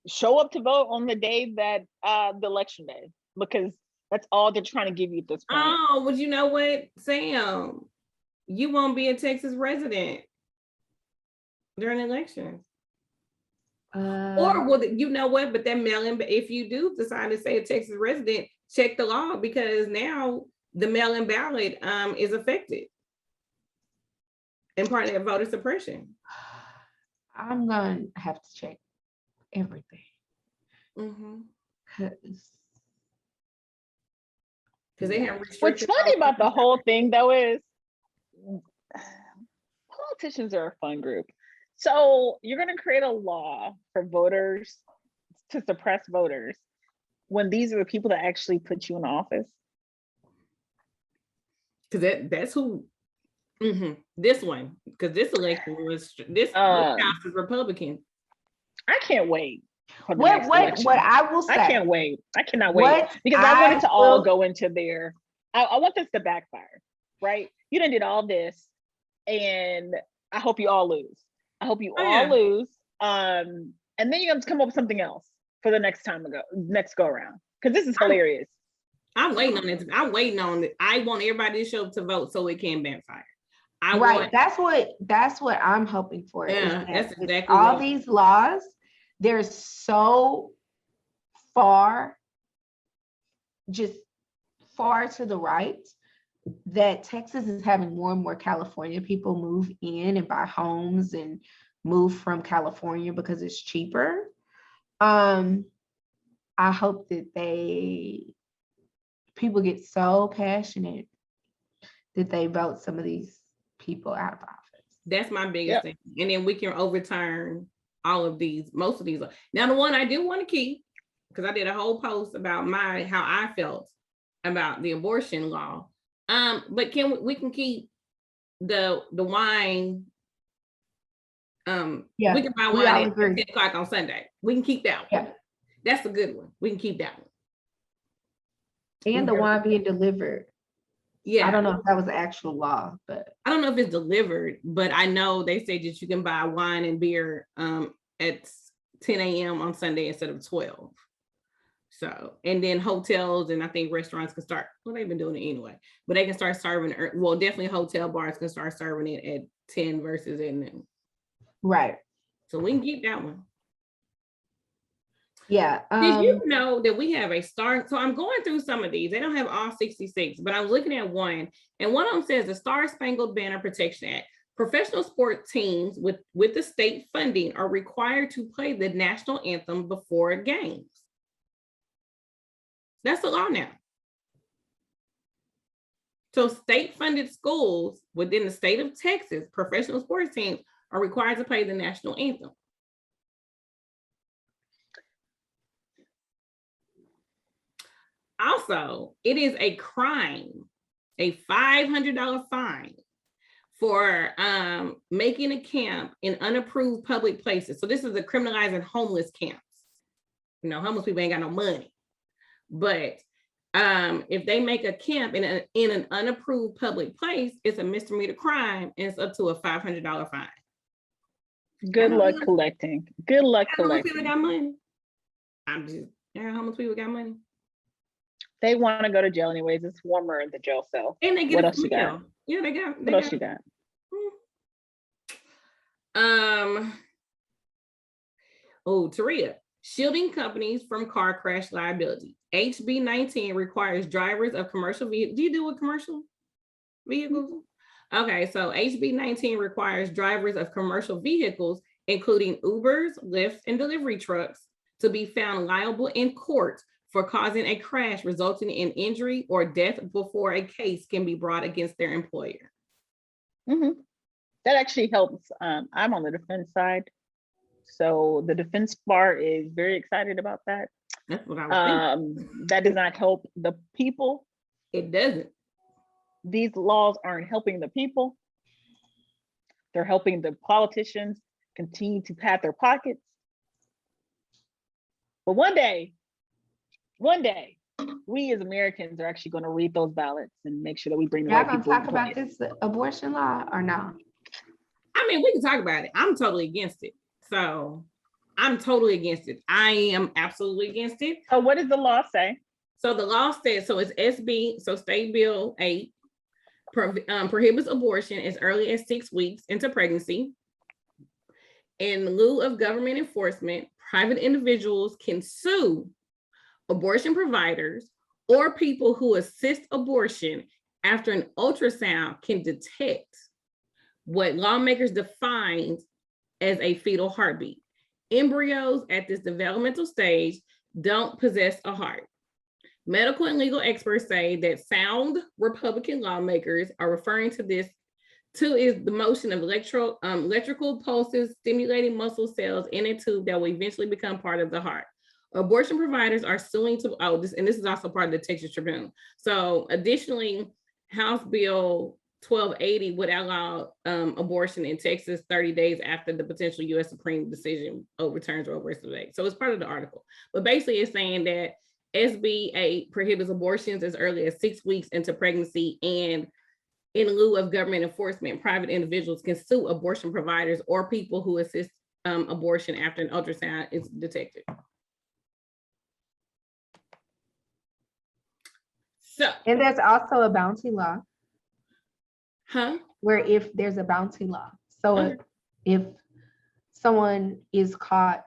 show up to vote on the day that the election day, because that's all they're trying to give you at this point. Oh, but you know what, Sam? You won't be a Texas resident during elections. Or well, you know what? But that mail-in, if you do decide to say a Texas resident, check the law, because now the mail-in ballot is affected and part of that voter suppression. I'm gonna have to check everything. Because they have What's restrictions. funny about the whole thing though is politicians are a fun group. So you're going to create a law for voters to suppress voters when these are the people that actually put you in office. Because that's who. This one, because this election was this House is Republican. I can't wait. For the What I will say, I can't wait. I cannot wait because I want it to all go into there. I want this to backfire, right? You done did all this, and I hope you all lose. I hope you all lose. And then you're gonna come up with something else for the next go around. Because this is hilarious. I'm waiting on it. I'm waiting on it. I want everybody to show up to vote so it can backfire. That's what I'm hoping for. Yeah, that's exactly all these laws. They're so far to the right that Texas is having more and more California people move in and buy homes and move from California because it's cheaper. I hope that people get so passionate that they vote some of these people out of office. That's my biggest thing. And then we can overturn most of these. Now, the one I do want to keep, because I did a whole post about how I felt about the abortion law. But we can keep the wine. We can buy wine at 10 o'clock on Sunday. We can keep that one. Yeah. That's a good one. We can keep that one. And the wine being delivered. Yeah. I don't know if that was the actual law, but I don't know if it's delivered, but I know they say that you can buy wine and beer at 10 a.m. on Sunday instead of 12. So, and then hotels and I think restaurants can start, well, they've been doing it anyway, but they can start serving, well, definitely hotel bars can start serving it at 10 versus at noon. Right. So we can keep that one. Yeah. Did you know that we have a star? So I'm going through some of these. They don't have all 66, but I was looking at one, and one of them says the Star Spangled Banner Protection Act. Professional sport teams with the state funding are required to play the national anthem before games. That's the law now. So state-funded schools within the state of Texas, professional sports teams are required to play the national anthem. Also, it is a crime, a $500 fine for making a camp in unapproved public places. So this is a criminalizing homeless camps. You know, homeless people ain't got no money. But if they make a camp in an unapproved public place, it's a misdemeanor crime and it's up to a $500 fine. Good luck collecting. Good luck collecting. People got money. Homeless people got money. They want to go to jail anyways. It's warmer in the jail cell. And they get what else you got? Yeah, they got. What else you got? Taria, shielding companies from car crash liability. HB 19 requires drivers of commercial vehicles. Do you deal with commercial vehicles? Okay, so HB 19 requires drivers of commercial vehicles, including Ubers, Lyfts, and delivery trucks, to be found liable in court for causing a crash resulting in injury or death before a case can be brought against their employer. Mm-hmm. That actually helps. I'm on the defense side. So the defense bar is very excited about that. That's what I was thinking. That does not help the people. It doesn't. These laws aren't helping the people. They're helping the politicians continue to pad their pockets. But one day, we as Americans are actually going to read those ballots and make sure that we bring the right people. Y'all gonna talk about this abortion law or no? I mean, we can talk about it. I'm totally against it. So I'm totally against it. I am absolutely against it. So what does the law say? So the law says, so it's SB, so State Bill 8 prohibits abortion as early as 6 weeks into pregnancy. In lieu of government enforcement, private individuals can sue abortion providers or people who assist abortion after an ultrasound can detect what lawmakers define as a fetal heartbeat. Embryos at this developmental stage don't possess a heart. Medical and legal experts say that sound Republican lawmakers are referring to this is the motion of electrical pulses stimulating muscle cells in a tube that will eventually become part of the heart. Abortion providers are suing to, and this is also part of the Texas Tribune. So additionally, House Bill 1280 would outlaw abortion in Texas 30 days after the potential U.S. Supreme decision overturns Roe versus Wade. So it's part of the article. But basically it's saying that SB 8 prohibits abortions as early as 6 weeks into pregnancy, and in lieu of government enforcement, private individuals can sue abortion providers or people who assist abortion after an ultrasound is detected. So, and there's also a bounty law. Where if there's a bounty law. So if someone is caught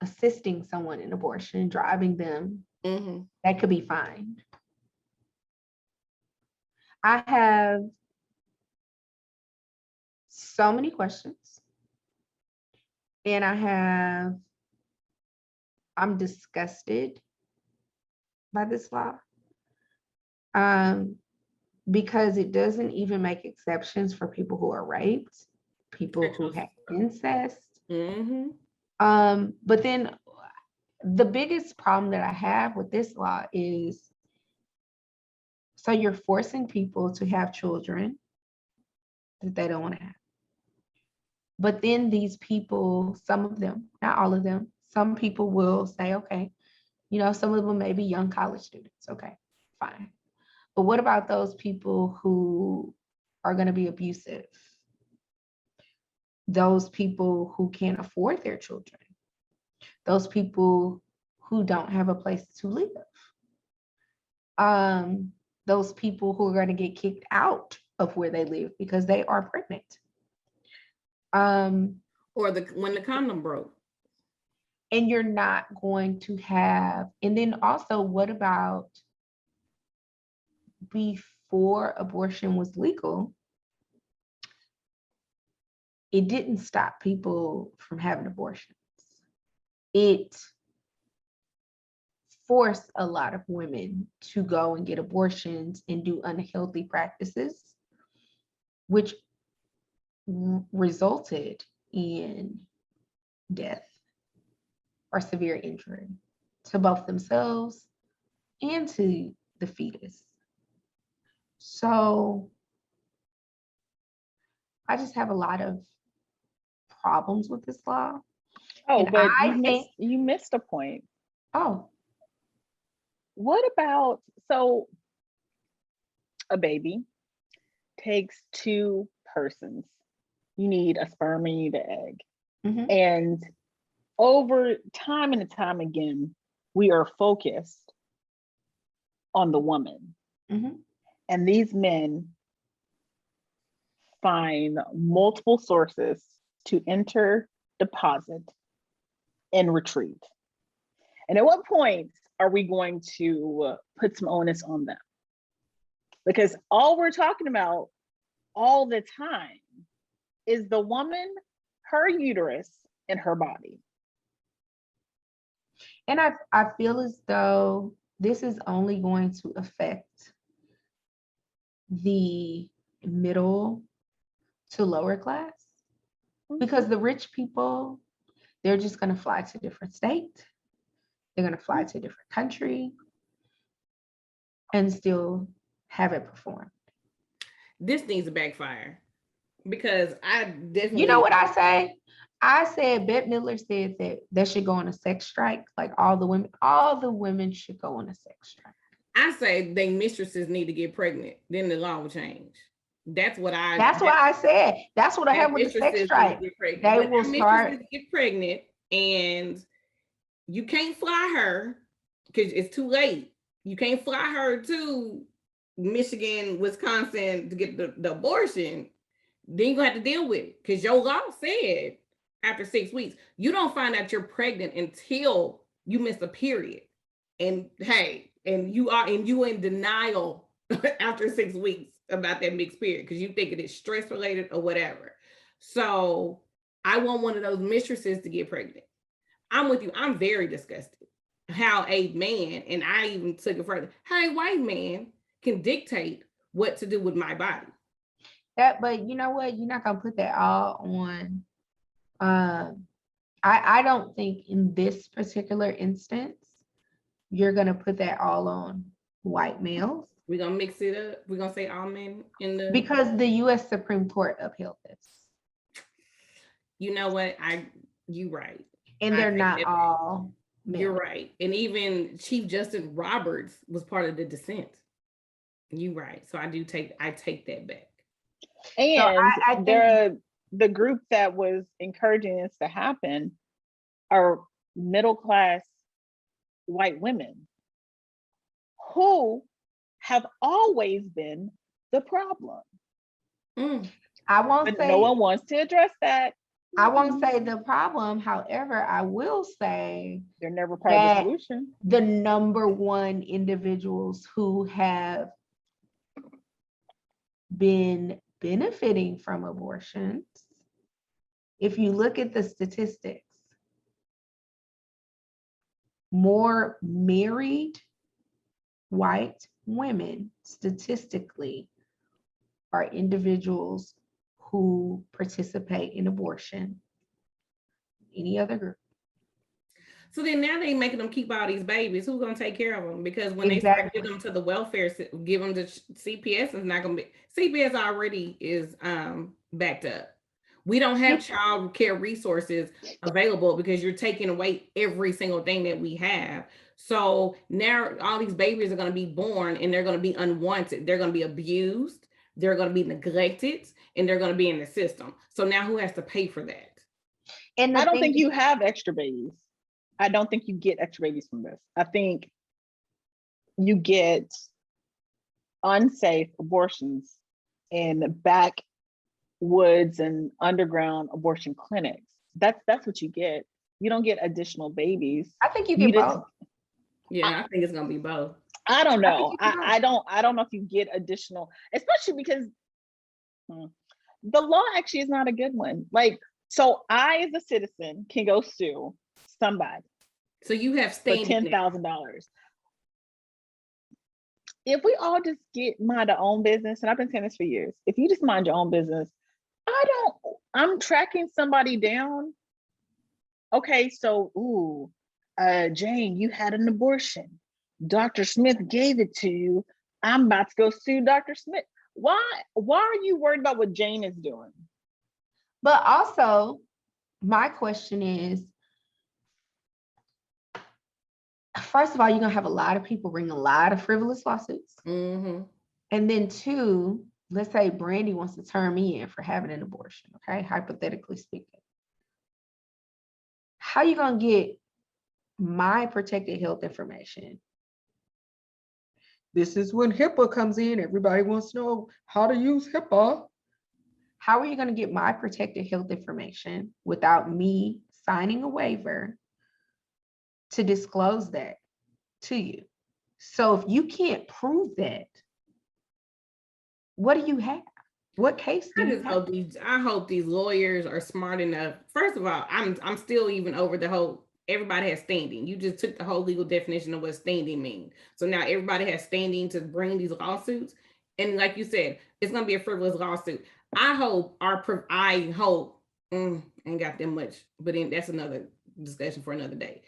assisting someone in abortion, driving them, that could be fined. I have so many questions, and I'm disgusted by this law. Because it doesn't even make exceptions for people who are raped, people who have incest. But then the biggest problem that I have with this law is, so you're forcing people to have children that they don't want to have. But then these people, some of them, not all of them, some people will say, okay, some of them may be young college students. Okay, fine. But what about those people who are going to be abusive? Those people who can't afford their children? Those people who don't have a place to live? Those people who are going to get kicked out of where they live because they are pregnant? Or when the condom broke. And you're not going to have, and then also, what about before abortion was legal, it didn't stop people from having abortions. It forced a lot of women to go and get abortions and do unhealthy practices, which resulted in death or severe injury to both themselves and to the fetus. So I just have a lot of problems with this law. Oh, and but you missed a point. Oh. What about, so a baby takes 2 persons. You need a sperm and you need an egg. And over time and time again, we are focused on the woman. And these men find multiple sources to enter, deposit, and retreat. And at what point are we going to put some onus on them? Because all we're talking about all the time is the woman, her uterus, and her body. And I feel as though this is only going to affect the middle to lower class, because the rich people, they're just going to fly to a different state. They're going to fly to a different country and still have it performed. This needs to backfire, because I definitely... You know what I say? I said, Bette Midler said that they should go on a sex strike. Like all the women should go on a sex strike. I say they mistresses need to get pregnant. Then the law will change. That's what I said. That's what I have with the sex strike. They will start get pregnant, and you can't fly her because it's too late. You can't fly her to Michigan, Wisconsin to get the abortion. Then you have to deal with it, because your law said after 6 weeks, you don't find out you're pregnant until you miss a period. And hey, and you in denial after 6 weeks about that mixed period because you think it is stress related or whatever. So I want one of those mistresses to get pregnant. I'm with you. I'm very disgusted. how a man, and I even took it further, how a white man can dictate what to do with my body. But you know what? You're not gonna put that all on. I don't think in this particular instance you're gonna put that all on white males. We're gonna mix it up. We're gonna say all men in the Because the U.S. Supreme Court upheld this. You know what? You right. And they're not all men. You're right. And even Chief Justice Roberts was part of the dissent. You right. So I take that back. And so I think the group that was encouraging this to happen are middle class white women who have always been the problem. I won't But say no one wants to address that. I won't say the problem. However, I will say they're never part of the solution. The number one individuals who have been benefiting from abortions, if you look at the statistics, more married white women statistically are individuals who participate in abortion. Any other group. So then now they making them keep all these babies. Who's gonna take care of them? Because when they start giving them to the welfare, give them to CPS, is not gonna be. CPS already is backed up. We don't have child care resources available because you're taking away every single thing that we have. So now all these babies are going to be born and they're going to be unwanted. They're going to be abused. They're going to be neglected and they're going to be in the system. So now who has to pay for that? And I don't think you have extra babies. I don't think you get extra babies from this. I think you get unsafe abortions in backwoods and underground abortion clinics. That's what you get. You don't get additional babies. I think you get both. Yeah, I think it's gonna be both. I don't know. I don't know if you get additional, especially because the law actually is not a good one. Like, so I as a citizen can go sue somebody. So you have standing for $10,000. If we all just mind our own business, and I've been saying this for years, if you just mind your own business, I'm tracking somebody down. Okay, so Jane, you had an abortion. Dr. Smith gave it to you. I'm about to go sue Dr. Smith. Why are you worried about what Jane is doing? But also, my question is, first of all, you're gonna have a lot of people bring a lot of frivolous lawsuits. Mm-hmm. And then two, let's say Brandy wants to turn me in for having an abortion, okay? Hypothetically speaking. How are you gonna get my protected health information? This is when HIPAA comes in. Everybody wants to know how to use HIPAA. How are you gonna get my protected health information without me signing a waiver to disclose that to you? So if you can't prove that, what do you have? What case do you have? I hope these lawyers are smart enough. First of all, I'm still even over the whole everybody has standing. You just took the whole legal definition of what standing means. So now everybody has standing to bring these lawsuits. And like you said, it's gonna be a frivolous lawsuit. I hope ain't got that much, but that's another discussion for another day.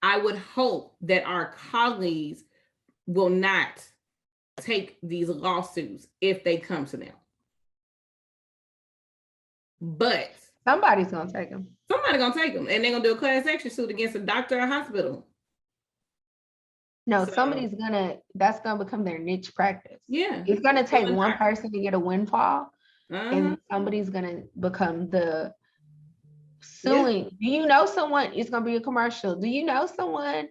I would hope that our colleagues will not take these lawsuits if they come to them. But somebody's gonna take them. Somebody's gonna take them, and they're gonna do a class action suit against a doctor or hospital. No, that's gonna become their niche practice. Yeah. It's gonna take one person to get a windfall, and somebody's gonna become the suing. Yeah. Do you know someone? It's gonna be a commercial. Do you know someone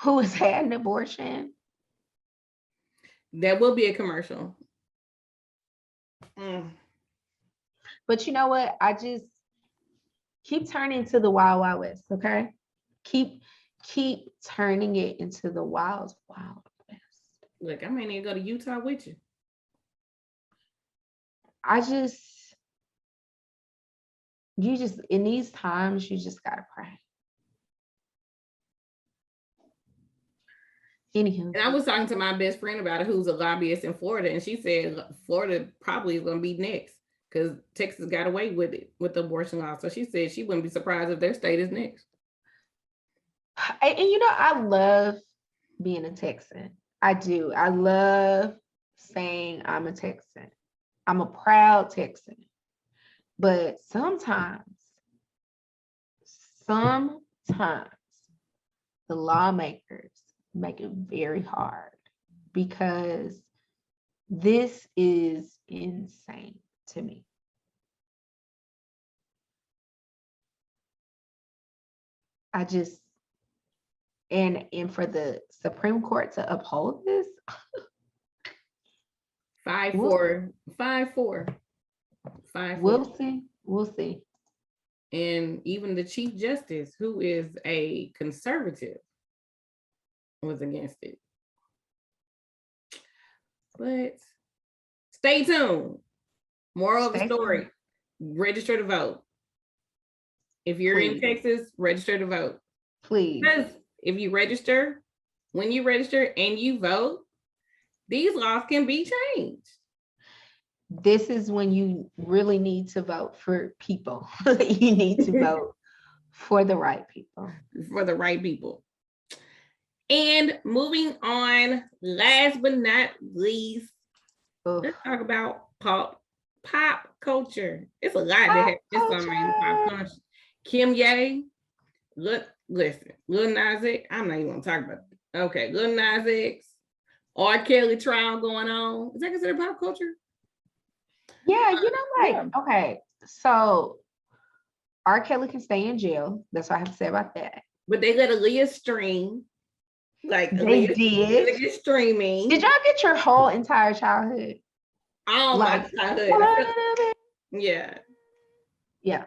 who has had an abortion? That will be a commercial. But you know what? I just keep turning to the Wild Wild West, okay? Keep turning it into the Wild Wild West. Look, I may need to go to Utah with you. In these times, you just gotta pray. Anywho, And I was talking to my best friend about it, who's a lobbyist in Florida, and she said Florida probably is going to be next because Texas got away with it with the abortion law. So she said she wouldn't be surprised if their state is next. and I love being a Texan. I do. I love saying I'm a Texan. I'm a proud Texan. But sometimes the lawmakers make it very hard because this is insane to me. I just, and for the Supreme Court to uphold this, 5-4, 5-4, 5-4. We'll see. And even the Chief Justice, who is a conservative, was against it. But stay tuned. Moral of the story, register to vote. If you're in Texas, register to vote. Please. Because if you register, when you register and you vote, these laws can be changed. This is when you really need to vote for people. You need to vote for the right people. For the right people. And moving on, last but not least, let's talk about pop culture. It's a lot that has this summer in pop culture. Kim Ye, listen, Lil Nas X, I'm not even gonna talk about it. Okay, Lil Nas X, R. Kelly trial going on. Is that considered pop culture? Yeah, okay, so R. Kelly can stay in jail. That's what I have to say about that. But they let Aaliyah stream. Like they did. Aaliyah streaming. Did y'all get your whole entire childhood? Oh, my childhood. Yeah. Yeah.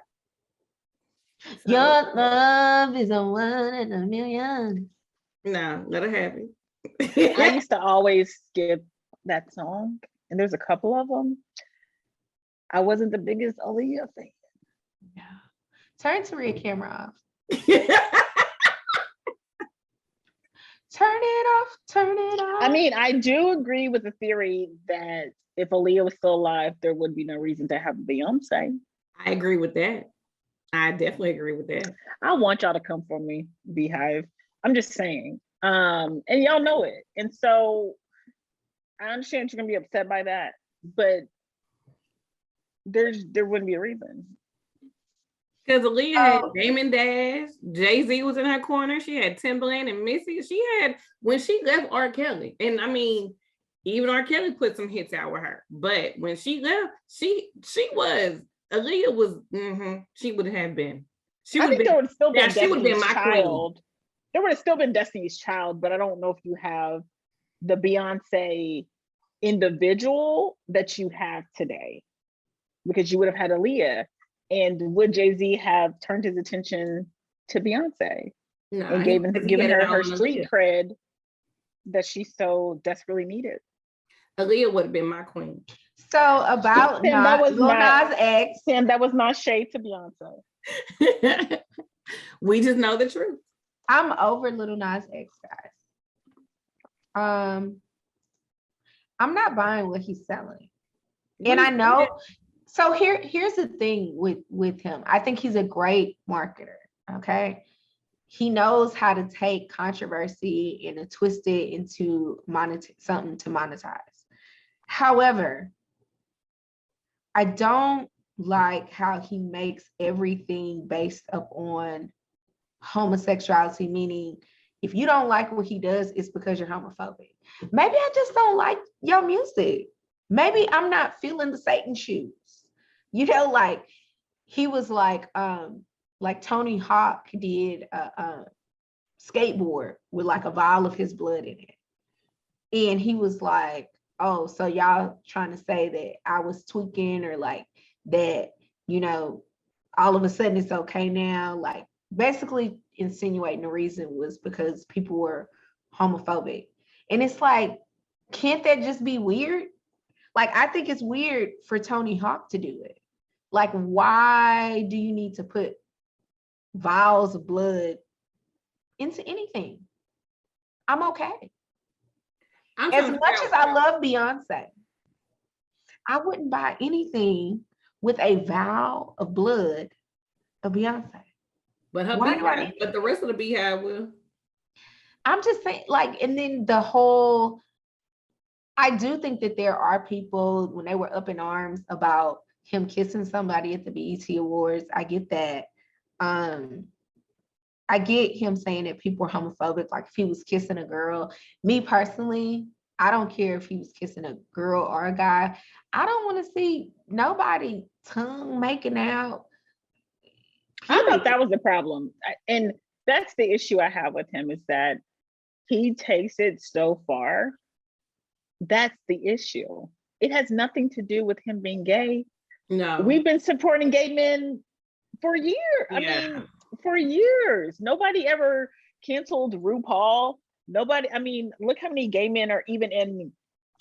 So, your love is a 1 in a million. No, let her have it. I used to always skip that song, and there's a couple of them. I wasn't the biggest Aaliyah fan. Yeah. Turn Taria camera off. Turn it off. I mean, I do agree with the theory that if Aaliyah was still alive, there would be no reason to have Beyonce. I agree with that. I definitely agree with that. I want y'all to come for me, Beehive. I'm just saying. And y'all know it. And so I understand you're gonna be upset by that, but there wouldn't be a reason. Because Aaliyah had Damon Dash, Jay-Z was in her corner. She had Timbaland and Missy. She had, when she left R. Kelly, and I mean, even R. Kelly put some hits out with her. But when she left, Aaliyah was, she would have been. I think there would have still been Destiny's Child. Queen. There would have still been Destiny's Child, but I don't know if you have the Beyonce individual that you have today, because you would have had Aaliyah. And would Jay-Z have turned his attention to Beyonce and given her street cred that she so desperately needed? Aaliyah would have been my queen. So about Lil Nas X, and that was not shade to Beyonce. We just know the truth. I'm over Lil Nas X, guys. I'm not buying what he's selling, and I know. So here's the thing with him. I think he's a great marketer. Okay, he knows how to take controversy and to twist it into something to monetize. However, I don't like how he makes everything based upon homosexuality, meaning if you don't like what he does, it's because you're homophobic. Maybe I just don't like your music. Maybe I'm not feeling the Satan shoes. Like he was like Tony Hawk did a skateboard with like a vial of his blood in it. And he was like, oh, so y'all trying to say that I was tweaking, or like that, all of a sudden it's okay now. Like basically insinuating the reason was because people were homophobic. And it's like, can't that just be weird? Like, I think it's weird for Tony Hawk to do it. Like, why do you need to put vials of blood into anything? I'm okay. As much as I love Beyonce, I wouldn't buy anything with a vial of blood of Beyonce. But her beehive, but the rest of the beehive will. I'm just saying, like, and then the whole, I do think that there are people, when they were up in arms about him kissing somebody at the BET Awards, I get that. I get him saying that people are homophobic, like if he was kissing a girl. Me personally, I don't care if he was kissing a girl or a guy. I don't want to see nobody tongue making out. I thought that was the problem. And that's the issue I have with him, is that he takes it so far. That's the issue. It has nothing to do with him being gay. No. We've been supporting gay men for years. Yeah. I mean, for years. Nobody ever canceled RuPaul. Nobody, I mean, look how many gay men are even in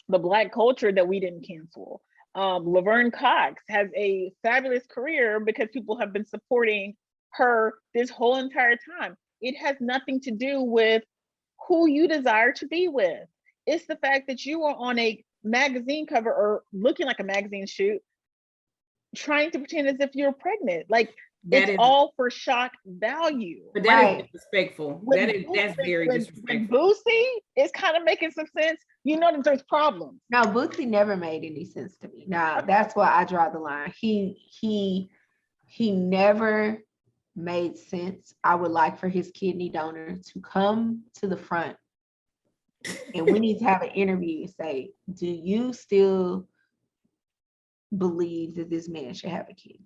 the Black culture that we didn't cancel. Laverne Cox has a fabulous career because people have been supporting her this whole entire time. It has nothing to do with who you desire to be with. It's the fact that you are on a magazine cover or looking like a magazine shoot, trying to pretend as if you're pregnant. Like, it's all for shock value. But that is disrespectful. That's very disrespectful. When Boosie is kind of making some sense, you know that there's problems. No, Boosie never made any sense to me. Now that's why I draw the line. He never made sense. I would like for his kidney donor to come to the front, and we need to have an interview and say, do you still believe that this man should have a kidney?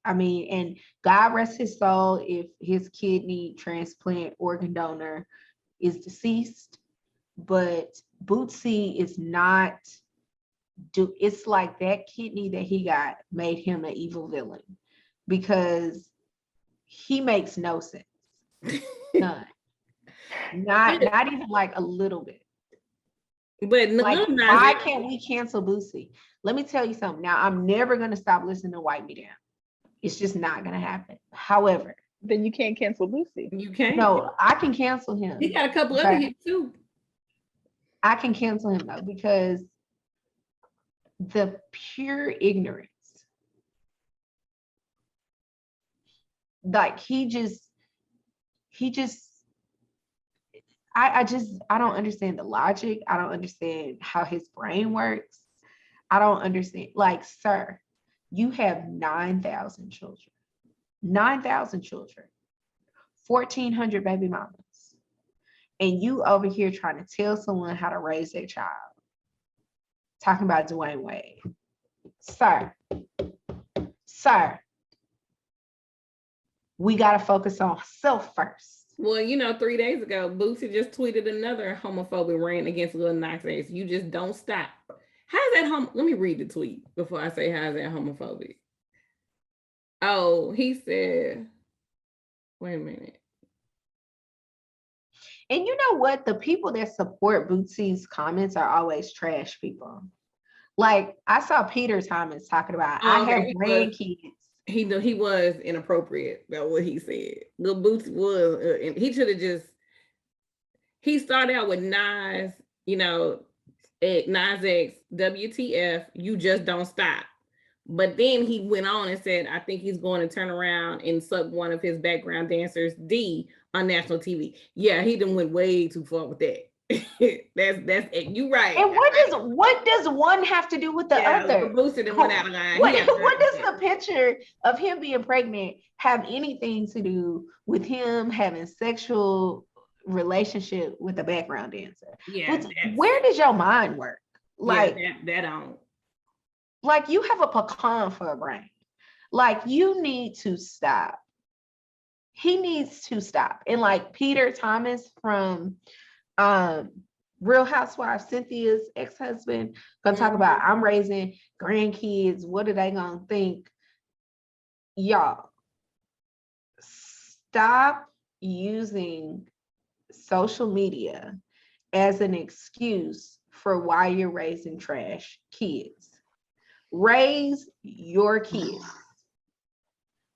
I mean, and God rest his soul if his kidney transplant organ donor is deceased, but Bootsy is not, it's like that kidney that he got made him an evil villain, because he makes no sense. None. Not even like a little bit. But like, why can't we cancel Bootsy? Let me tell you something. Now, I'm never going to stop listening to Wipe Me Down. It's just not going to happen. However, then you can't cancel Bootsy. You can't. No, I can cancel him. He got a couple other hits too. I can cancel him though, because the pure ignorance, like I don't understand the logic. I don't understand how his brain works. I don't understand. Like, sir, you have 9,000 children, 9,000 children, 1,400 baby mamas, and you over here trying to tell someone how to raise their child, talking about Dwayne Wade. Sir, we got to focus on self first. Well, 3 days ago, Boosie just tweeted another homophobic rant against Lil Nas X. You just don't stop. How's that let me read the tweet before I say how's that homophobic. Oh, he said, wait a minute. And you know what? The people that support Boosie's comments are always trash people. Like, I saw Peter Thomas talking about, I have grandkids. He was inappropriate about what he said. Lil Boosie was, and he should have he started out with Nas, Nas X, WTF, you just don't stop. But then he went on and said, I think he's going to turn around and suck one of his background dancers D on national TV. Yeah, he done went way too far with that. that's it. You right. And what does one have to do with the other? Boosted and went out of line. What does the picture of him being pregnant have anything to do with him having sexual relationship with a background dancer? Yeah. Where does your mind work? Like, that don't. Like, you have a pecan for a brain. Like, you need to stop. He needs to stop. And like Peter Thomas from Real Housewives, Cynthia's ex-husband, gonna talk about, I'm raising grandkids, what are they gonna think? Y'all, stop using social media as an excuse for why you're raising trash kids. Raise your kids.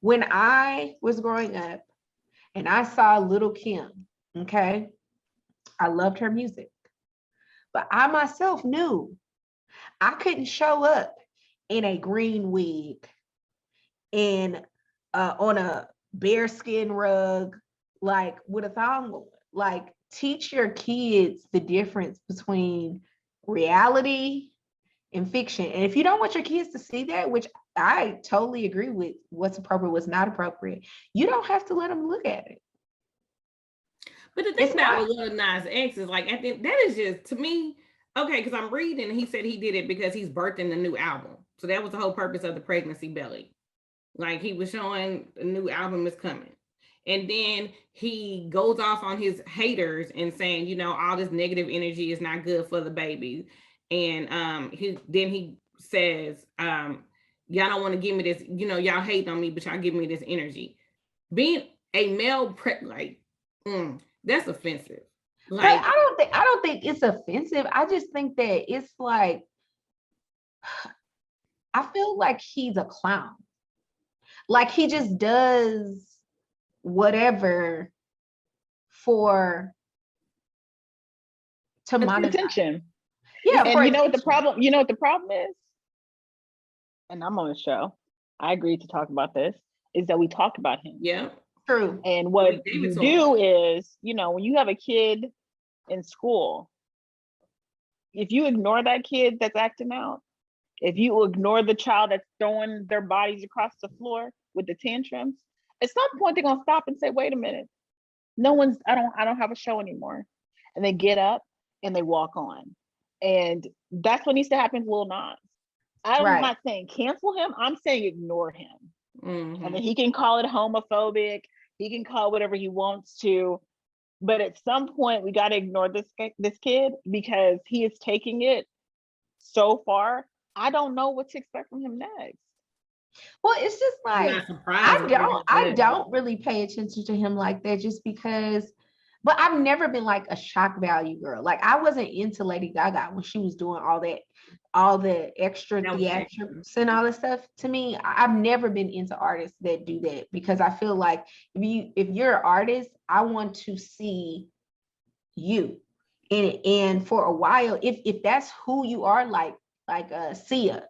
When I was growing up and I saw Little Kim, okay, I loved her music. But I myself knew I couldn't show up in a green wig and on a bearskin rug, like with a thong on. Like, teach your kids the difference between reality and fiction. And if you don't want your kids to see that, which I totally agree with, what's appropriate, what's not appropriate, you don't have to let them look at it. But the thing about Lil Nas X is like, I think that is just, to me, okay, because I'm reading, he said he did it because he's birthing a new album. So that was the whole purpose of the pregnancy belly. Like, he was showing a new album is coming. And then he goes off on his haters and saying, you know, all this negative energy is not good for the baby. And he says, y'all don't want to give me this, you know, y'all hate on me, but y'all give me this energy. Being a male, that's offensive. Like, but I don't think it's offensive. I just think that it's like, I feel like he's a clown. Like, he just does whatever to monetize attention. Yeah, and you know what the problem? You know what the problem is? And I'm on the show. I agreed to talk about this. Is that we talk about him? Yeah, true. And what you do is, you know, when you have a kid in school, if you ignore that kid that's acting out, if you ignore the child that's throwing their bodies across the floor with the tantrums, at some point they're gonna stop and say, wait a minute, I don't have a show anymore. And they get up and they walk on. And that's what needs to happen to Lil Nas. I'm not saying cancel him, I'm saying ignore him. Mm-hmm. And then he can call it homophobic, he can call it whatever he wants to. But at some point we gotta ignore this kid because he is taking it so far. I don't know what to expect from him next. Well, it's just like, I don't really pay attention to him like that, just because, but I've never been like a shock value girl. Like, I wasn't into Lady Gaga when she was doing all the extra theatrics and all this stuff. To me, I've never been into artists that do that, because I feel like if you're an artist, I want to see you. And for a while, if that's who you are, like Sia,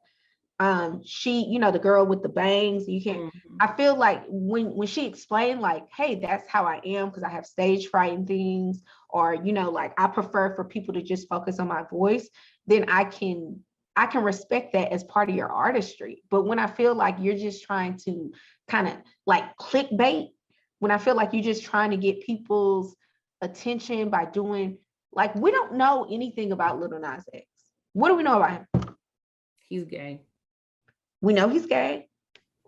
she, you know, the girl with the bangs, you can't, I feel like when she explained, like, hey, that's how I am because I have stage fright and things, or, you know, like, I prefer for people to just focus on my voice, then I can respect that as part of your artistry. But when I feel like you're just trying to kind of like clickbait, when I feel like you're just trying to get people's attention by doing, like, we don't know anything about Lil Nas X. What do we know about him? He's gay. We know he's gay.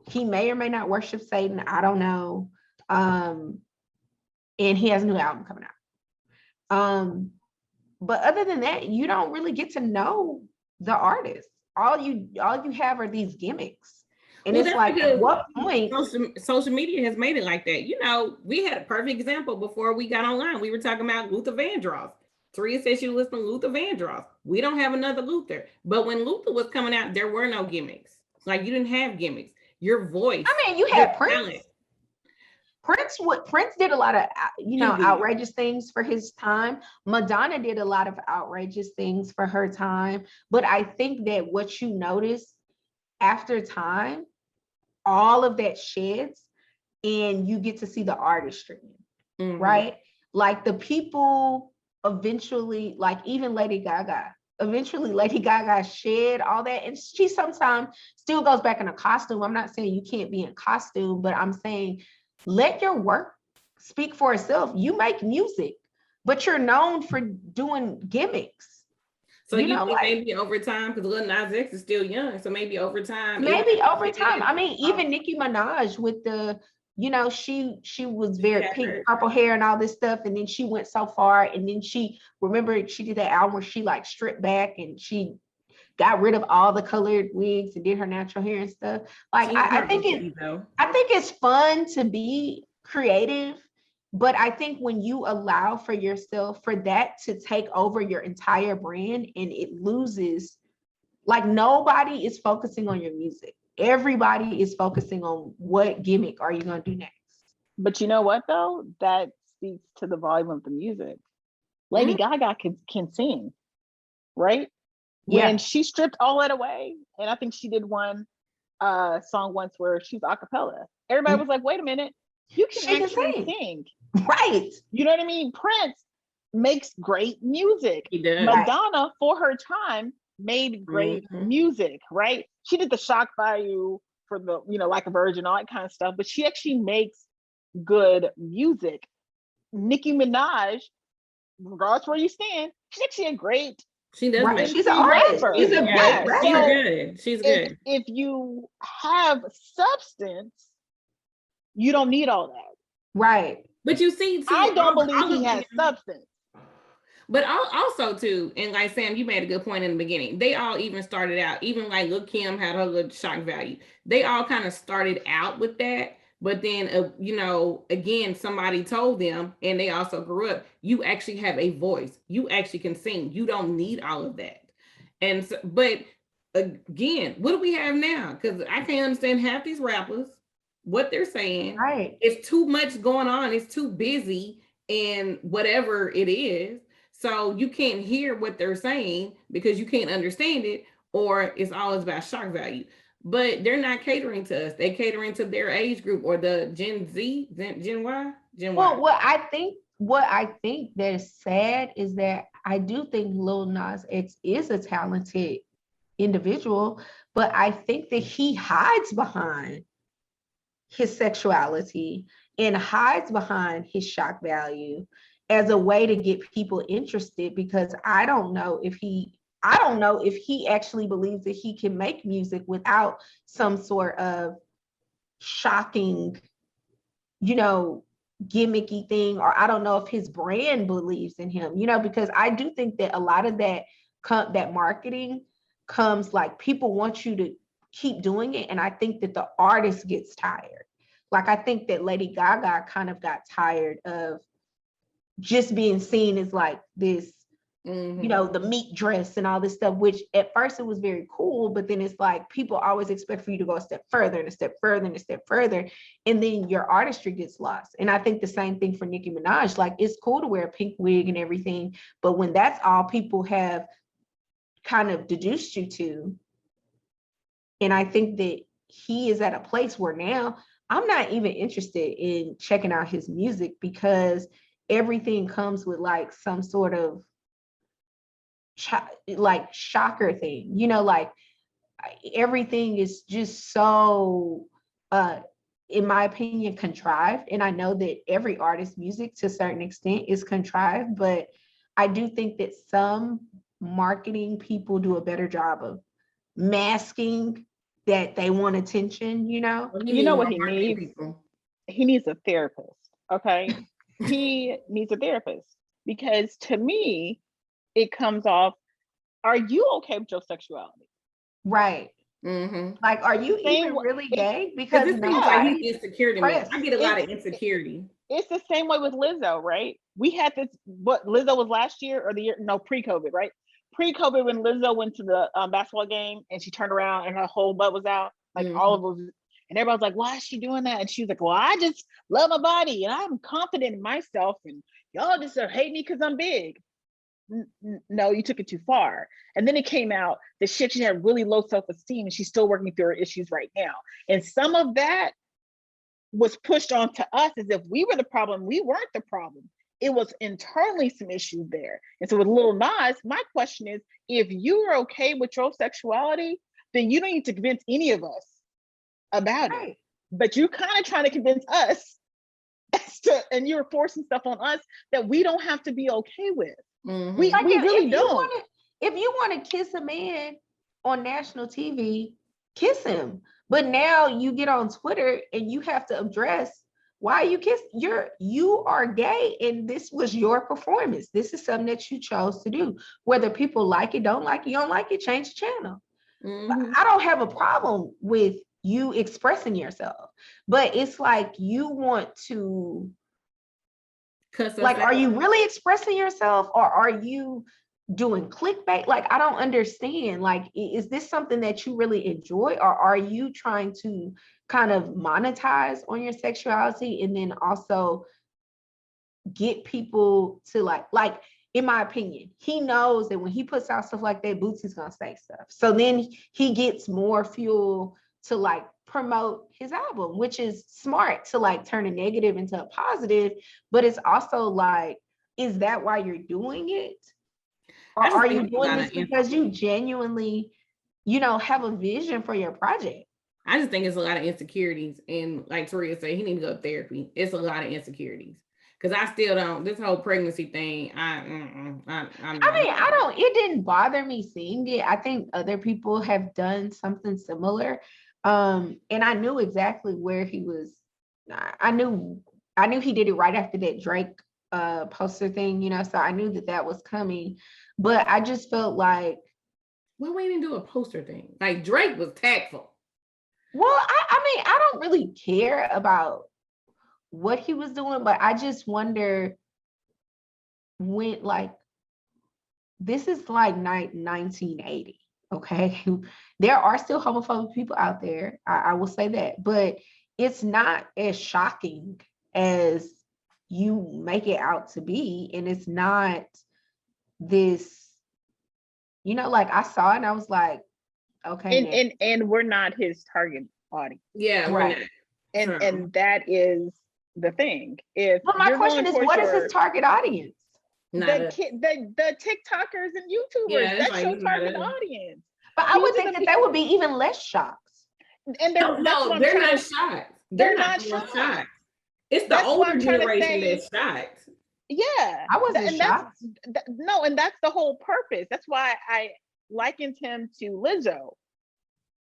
He may or may not worship Satan. I don't know. And he has a new album coming out. But other than that, you don't really get to know the artist. All you have are these gimmicks. And it's like, at what point? Social media has made it like that. You know, we had a perfect example before we got online. We were talking about Luther Vandross. Taria said she was listening to Luther Vandross. We don't have another Luther. But when Luther was coming out, there were no gimmicks. Like, you didn't have gimmicks. Your voice. I mean, you had Prince. Prince did a lot of, you know, outrageous things for his time. Madonna did a lot of outrageous things for her time. But I think that what you notice after time, all of that sheds, and you get to see the artistry, right? Like, the people eventually, like, even Lady Gaga, shed all that, and she sometimes still goes back in a costume. I'm not saying you can't be in costume, but I'm saying let your work speak for itself. You make music, but you're known for doing gimmicks. So you know, think maybe over time, because Lil Nas X is still young, so maybe over time. I mean, even Nicki Minaj with the, you know, she was very pink, purple hair and all this stuff, and then she went so far, and then she did that album where she like stripped back and she got rid of all the colored wigs and did her natural hair and stuff. Like, I think it's fun to be creative, but I think when you allow for yourself for that to take over your entire brand, and it loses, like, nobody is focusing on your music. Everybody is focusing on what gimmick are you going to do next. But you know what, though? That speaks to the volume of the music. Lady Gaga can sing. right? Yeah. When she stripped all that away, and I think she did one song once where she's a cappella. Everybody was like, wait a minute, you can She can actually sing. sing. Right. You know what I mean? Prince makes great music. He does. Madonna, for her time, made great Mhm. music, right? She did the shock value for the, like a virgin, all that kind of stuff, but she actually makes good music. Nicki Minaj, regardless where you stand, she's actually a great She does Right. make She's an artist. rapper. She's a yeah, great she's rapper. good. She's good. If you have substance, you don't need all that. Right. But you see, too, I don't all believe of he has them- substance. But also too, and like Sam, you made a good point in the beginning. They all even started out, even like Lil Kim had her little shock value. They all kind of started out with that, but then again, somebody told them, and they also grew up. You actually have a voice. You actually can sing. You don't need all of that. And so, but again, what do we have now? Because I can't understand half these rappers, what they're saying. Right. It's too much going on. It's too busy, and whatever it is. So you can't hear what they're saying because you can't understand it, or it's always about shock value. But they're not catering to us. They're catering to their age group or the Gen Z, Gen Y, Gen Y. Well, what I think that's sad is that I do think Lil Nas X is a talented individual, but I think that he hides behind his sexuality and hides behind his shock value as a way to get people interested, because I don't know if he actually believes that he can make music without some sort of shocking, gimmicky thing, or I don't know if his brand believes in him, because I do think that a lot of that marketing comes, like, people want you to keep doing it, and I think that the artist gets tired. Like, I think that Lady Gaga kind of got tired of just being seen as like this, the meat dress and all this stuff, which at first it was very cool, but then it's like people always expect for you to go a step further and a step further and a step further, and then your artistry gets lost. And I think the same thing for Nicki Minaj. Like, it's cool to wear a pink wig and everything, but when that's all people have kind of deduced you to, and I think that he is at a place where now I'm not even interested in checking out his music, because everything comes with like some sort of like shocker thing, like everything is just so in my opinion contrived. And I know that every artist's music to a certain extent is contrived, but I do think that some marketing people do a better job of masking that they want attention. You know what he needs? People. He needs a therapist. Okay. He needs a therapist, because to me, it comes off, are you okay with your sexuality? Right. Like, are you even really gay? Because it seems like he's insecure to me. I get a lot of insecurity. It's the same way with Lizzo, right? We had this, what Lizzo was last year or the year, no, pre-COVID, right? Pre-COVID, when Lizzo went to the basketball game and she turned around and her whole butt was out, like all of them, and everybody's like, why is she doing that? And she's like, well, I just love my body and I'm confident in myself, and y'all just hate me because I'm big. No, you took it too far. And then it came out that she actually had really low self-esteem, and she's still working through her issues right now. And some of that was pushed onto us as if we were the problem. We weren't the problem. It was internally some issues there. And so with Lil Nas, my question is, if you are okay with your sexuality, then you don't need to convince any of us about it. But you're kind of trying to convince us and you're forcing stuff on us that we don't have to be okay with. We really don't. If you want to kiss a man on national TV, kiss him. But now you get on Twitter and you have to address why you kiss. You are gay, and this was your performance. This is something that you chose to do. Whether people like it, don't like it, you don't like it, change the channel. I don't have a problem with you expressing yourself, but it's like you want to, like, are you really expressing yourself, or are you doing clickbait? Like, I don't understand. Like, is this something that you really enjoy, or are you trying to kind of monetize on your sexuality and then also get people to like in my opinion, he knows that when he puts out stuff like that, Bootsy's gonna say stuff. So then he gets more fuel to like promote his album, which is smart to like turn a negative into a positive. But it's also like, is that why you're doing it? Or are you doing this because you genuinely, have a vision for your project? I just think it's a lot of insecurities. And like Taria said, he needs to go to therapy. It's a lot of insecurities. Because I still don't, this whole pregnancy thing, it didn't bother me seeing it. I think other people have done something similar. And I knew exactly where he was. I knew he did it right after that Drake poster thing, so I knew that was coming. But I just felt like, well, we didn't do a poster thing. Like Drake was tactful. Well, I don't really care about what he was doing, but I just wonder when, like, this is like 1980, okay? There are still homophobic people out there, I will say that, but it's not as shocking as you make it out to be, and it's not this, like I saw it and I was like, okay. And we're not his target audience. Yeah, right. And that is the thing. But my question is, what is his target audience? The TikTokers and YouTubers. That's your target audience. But I would think that would be even less shocked. And they're not shocked. They're not shocked. It's the older generation that's shocked. Yeah, I wasn't shocked. No, and that's the whole purpose. That's why I likened him to Lizzo.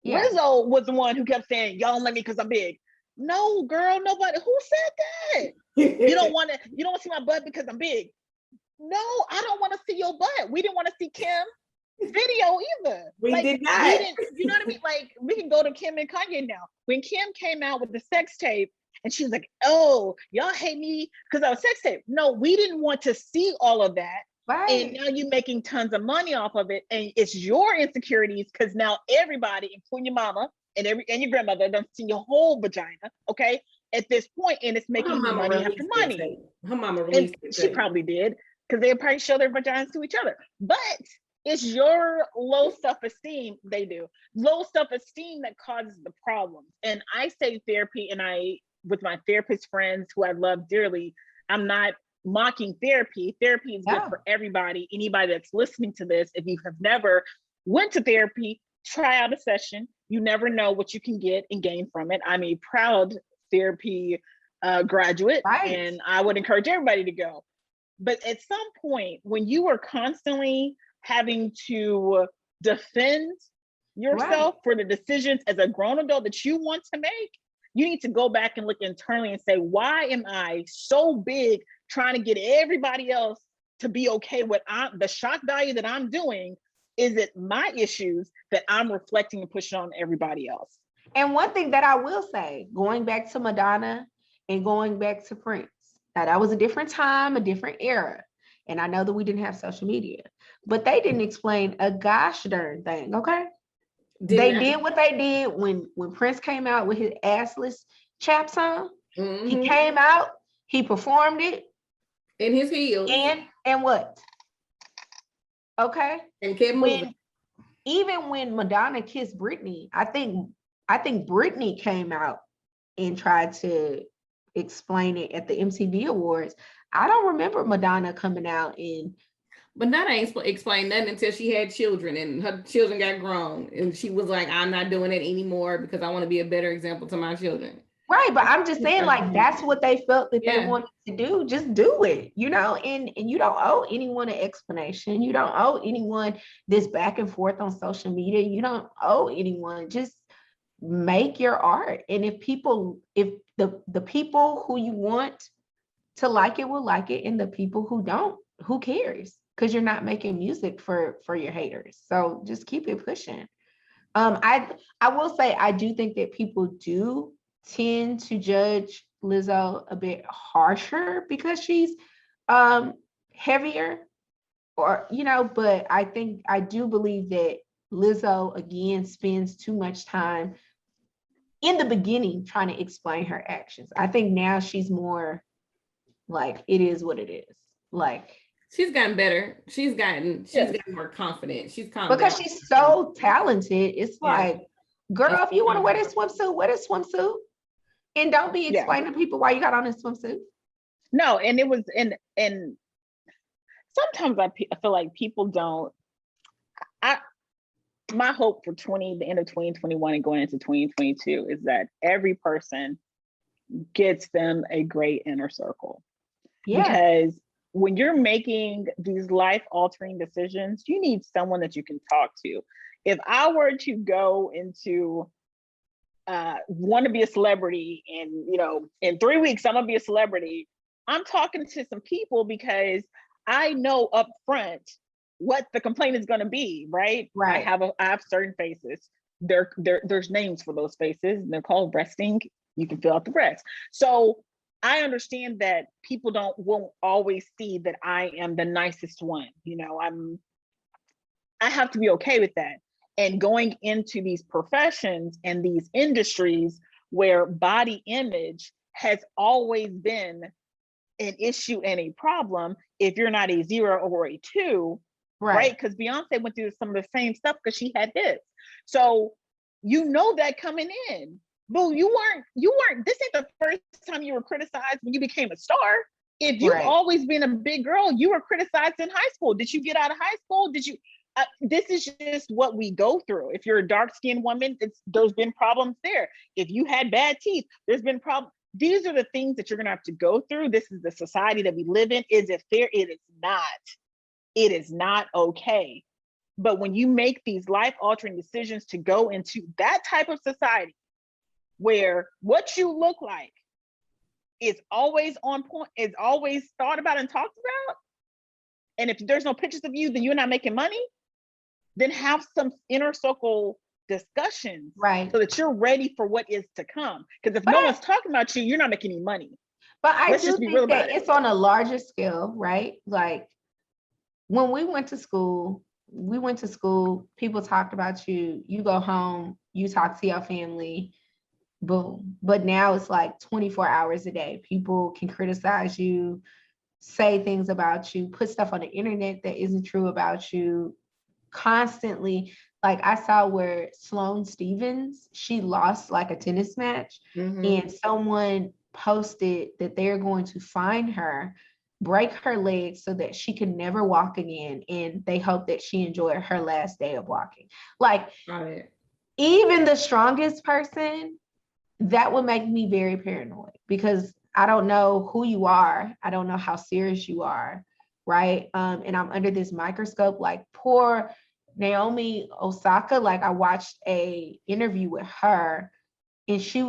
Yeah. Lizzo was the one who kept saying, "Y'all don't let me because I'm big." No, girl, nobody. Who said that? You don't want to see my butt because I'm big. No, I don't want to see your butt. We didn't want to see Kim's video either. We did not. You know what I mean? Like, we can go to Kim and Kanye now. When Kim came out with the sex tape, and she was like, "Oh, y'all hate me because I was sex tape." No, we didn't want to see all of that. Right. And now you're making tons of money off of it, and it's your insecurities because now everybody, including your mama and your grandmother, done seen your whole vagina. Okay, at this point, and it's making money after money. Her mama released it. She probably did because they probably show their vaginas to each other. But it's your low self-esteem. They do low self-esteem that causes the problem. And I say therapy, and with my therapist friends who I love dearly, I'm not mocking therapy. Therapy is good for everybody. Anybody that's listening to this, if you have never went to therapy, try out a session. You never know what you can get and gain from it. I'm a proud therapy graduate, and I would encourage everybody to go. But at some point, when you are constantly having to defend yourself for the decisions as a grown adult that you want to make, you need to go back and look internally and say, why am I so big trying to get everybody else to be okay with the shock value that I'm doing? Is it my issues that I'm reflecting and pushing on everybody else? And one thing that I will say, going back to Madonna and going back to Prince, now that was a different time, a different era. And I know that we didn't have social media, but they didn't explain a gosh darn thing, okay? They did what they did when Prince came out with his assless chaps on. Mm-hmm. He came out, he performed it. In his heels. And what? Okay. And kept moving. Even when Madonna kissed Britney, I think Britney came out and tried to explain it at the MTV Awards. I don't remember Madonna coming out and Madonna ain't explained nothing until she had children and her children got grown. And she was like, I'm not doing it anymore because I want to be a better example to my children. Right. But I'm just saying, like, that's what they felt that they wanted to do. Just do it, and you don't owe anyone an explanation. You don't owe anyone this back and forth on social media. You don't owe anyone. Just make your art. And if the people who you want to like it will like it, and the people who don't, who cares? Because you're not making music for your haters. So just keep it pushing. I will say, I do think that people do tend to judge Lizzo a bit harsher because she's heavier, or but I do believe that Lizzo again spends too much time in the beginning trying to explain her actions. I think now she's more like, it is what it is. Like, She's gotten better. She's gotten more confident. She's calmed Because down. she's so talented. It's Yeah. like, girl, if you want to wear this swimsuit, wear this swimsuit. And don't be explaining to people why you got on this swimsuit. No, and it was and sometimes I feel like people don't. My hope for the end of 2021 and going into 2022 is that every person gets them a great inner circle. Yeah. Because when you're making these life-altering decisions, you need someone that you can talk to. If I were to go into want to be a celebrity and, you know, in 3 weeks, I'm gonna be a celebrity, I'm talking to some people because I know up front what the complaint is going to be, right? Right. I have certain faces. There's names for those faces. They're called breasting. You can fill out the breast. So I understand that people won't always see that I am the nicest one. You know, I have to be okay with that. And going into these professions and these industries where body image has always been an issue and a problem, if you're not a 0 or a 2, right? Because Beyonce went through some of the same stuff because she had this. So you know that coming in. Boo, you weren't, this ain't the first time you were criticized when you became a star. If you've always been a big girl, you were criticized in high school. Did you get out of high school? Did you, this is just what we go through. If you're a dark-skinned woman, there's been problems there. If you had bad teeth, there's been problems. These are the things that you're gonna have to go through. This is the society that we live in. Is it fair? It is not. It is not okay. But when you make these life-altering decisions to go into that type of society where what you look like is always on point, is always thought about and talked about, and if there's no pictures of you, then you're not making money, then have some inner circle discussions, right? So that you're ready for what is to come. Because if no one's talking about you, you're not making any money. But I do think that it's on a larger scale, right? Like when we went to school, people talked about you, you go home, you talk to your family, boom. But now it's like 24 hours a day. People can criticize you, say things about you, put stuff on the internet that isn't true about you constantly. Like I saw where Sloane Stevens, she lost like a tennis match, and someone posted that they're going to find her, break her legs so that she can never walk again, and they hope that she enjoyed her last day of walking. Like even the strongest person, that would make me very paranoid because I don't know who you are. I don't know how serious you are, right? And I'm under this microscope. Like poor Naomi Osaka, like I watched a interview with her and she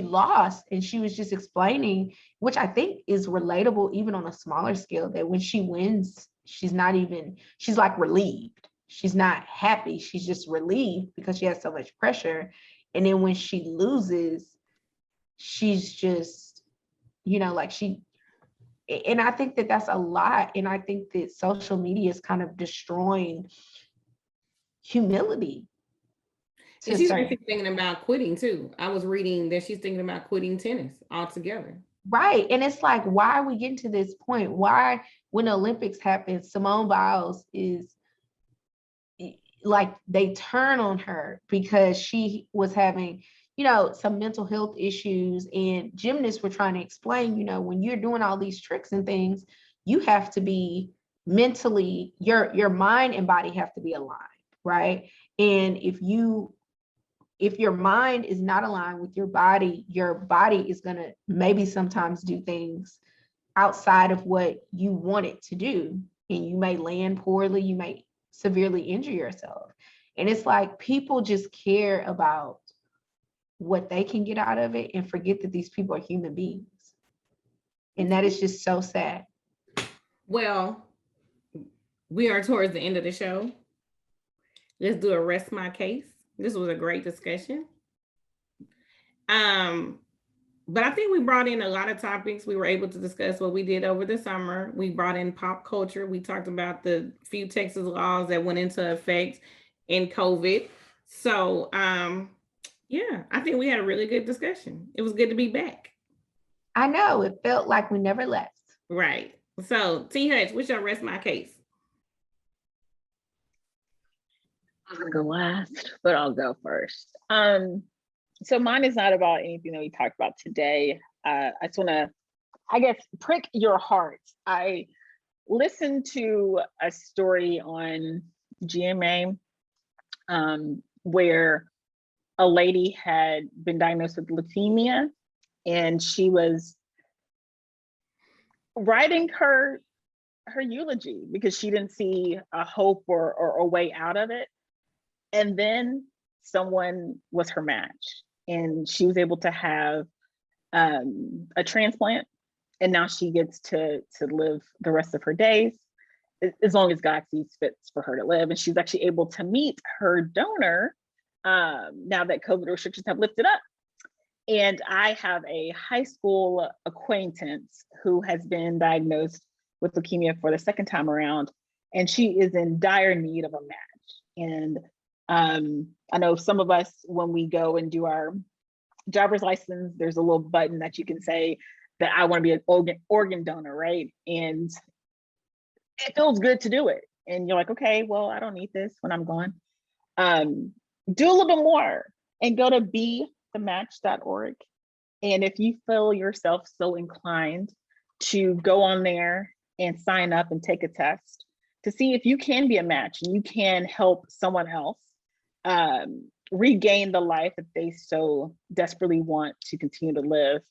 lost and she was just explaining, which I think is relatable even on a smaller scale, that when she wins, she's like relieved. She's not happy. She's just relieved because she has so much pressure. And then when she loses, she's just, like and I think that that's a lot. And I think that social media is kind of destroying humility. And she's actually thinking about quitting too. I was reading that she's thinking about quitting tennis altogether. Right. And it's like, why are we getting to this point? Why, when the Olympics happen, Simone Biles is like, they turn on her because she was having, some mental health issues, and gymnasts were trying to explain, when you're doing all these tricks and things, you have to be mentally, your mind and body have to be aligned, right? And if your mind is not aligned with your body is going to maybe sometimes do things outside of what you want it to do. And you may land poorly, you may severely injure yourself. And it's like people just care about what they can get out of it and forget that these people are human beings. And that is just so sad. Well, we are towards the end of the show. Let's do a rest my case. This was a great discussion. But I think we brought in a lot of topics. We were able to discuss what we did over the summer. We brought in pop culture. We talked about the few Texas laws that went into effect in COVID. So, yeah, I think we had a really good discussion. It was good to be back. I know. It felt like we never left. Right. So T Hutch, what's your rest my case? I'm gonna go last, but I'll go first. So mine is not about anything that we talked about today. I just want to, I guess, prick your heart. I listened to a story on GMA where a lady had been diagnosed with leukemia, and she was writing her eulogy because she didn't see a hope or a way out of it. And then someone was her match, and she was able to have a transplant, and now she gets to live the rest of her days as long as God sees fit for her to live. And she's actually able to meet her donor now that COVID restrictions have lifted up. And I have a high school acquaintance who has been diagnosed with leukemia for the second time around, and she is in dire need of a match. And I know some of us, when we go and do our driver's license, there's a little button that you can say that I want to be an organ donor, right? And it feels good to do it. And you're like, okay, well, I don't need this when I'm gone. Do a little bit more and go to bethematch.org. And if you feel yourself so inclined to go on there and sign up and take a test to see if you can be a match and you can help someone else regain the life that they so desperately want to continue to live,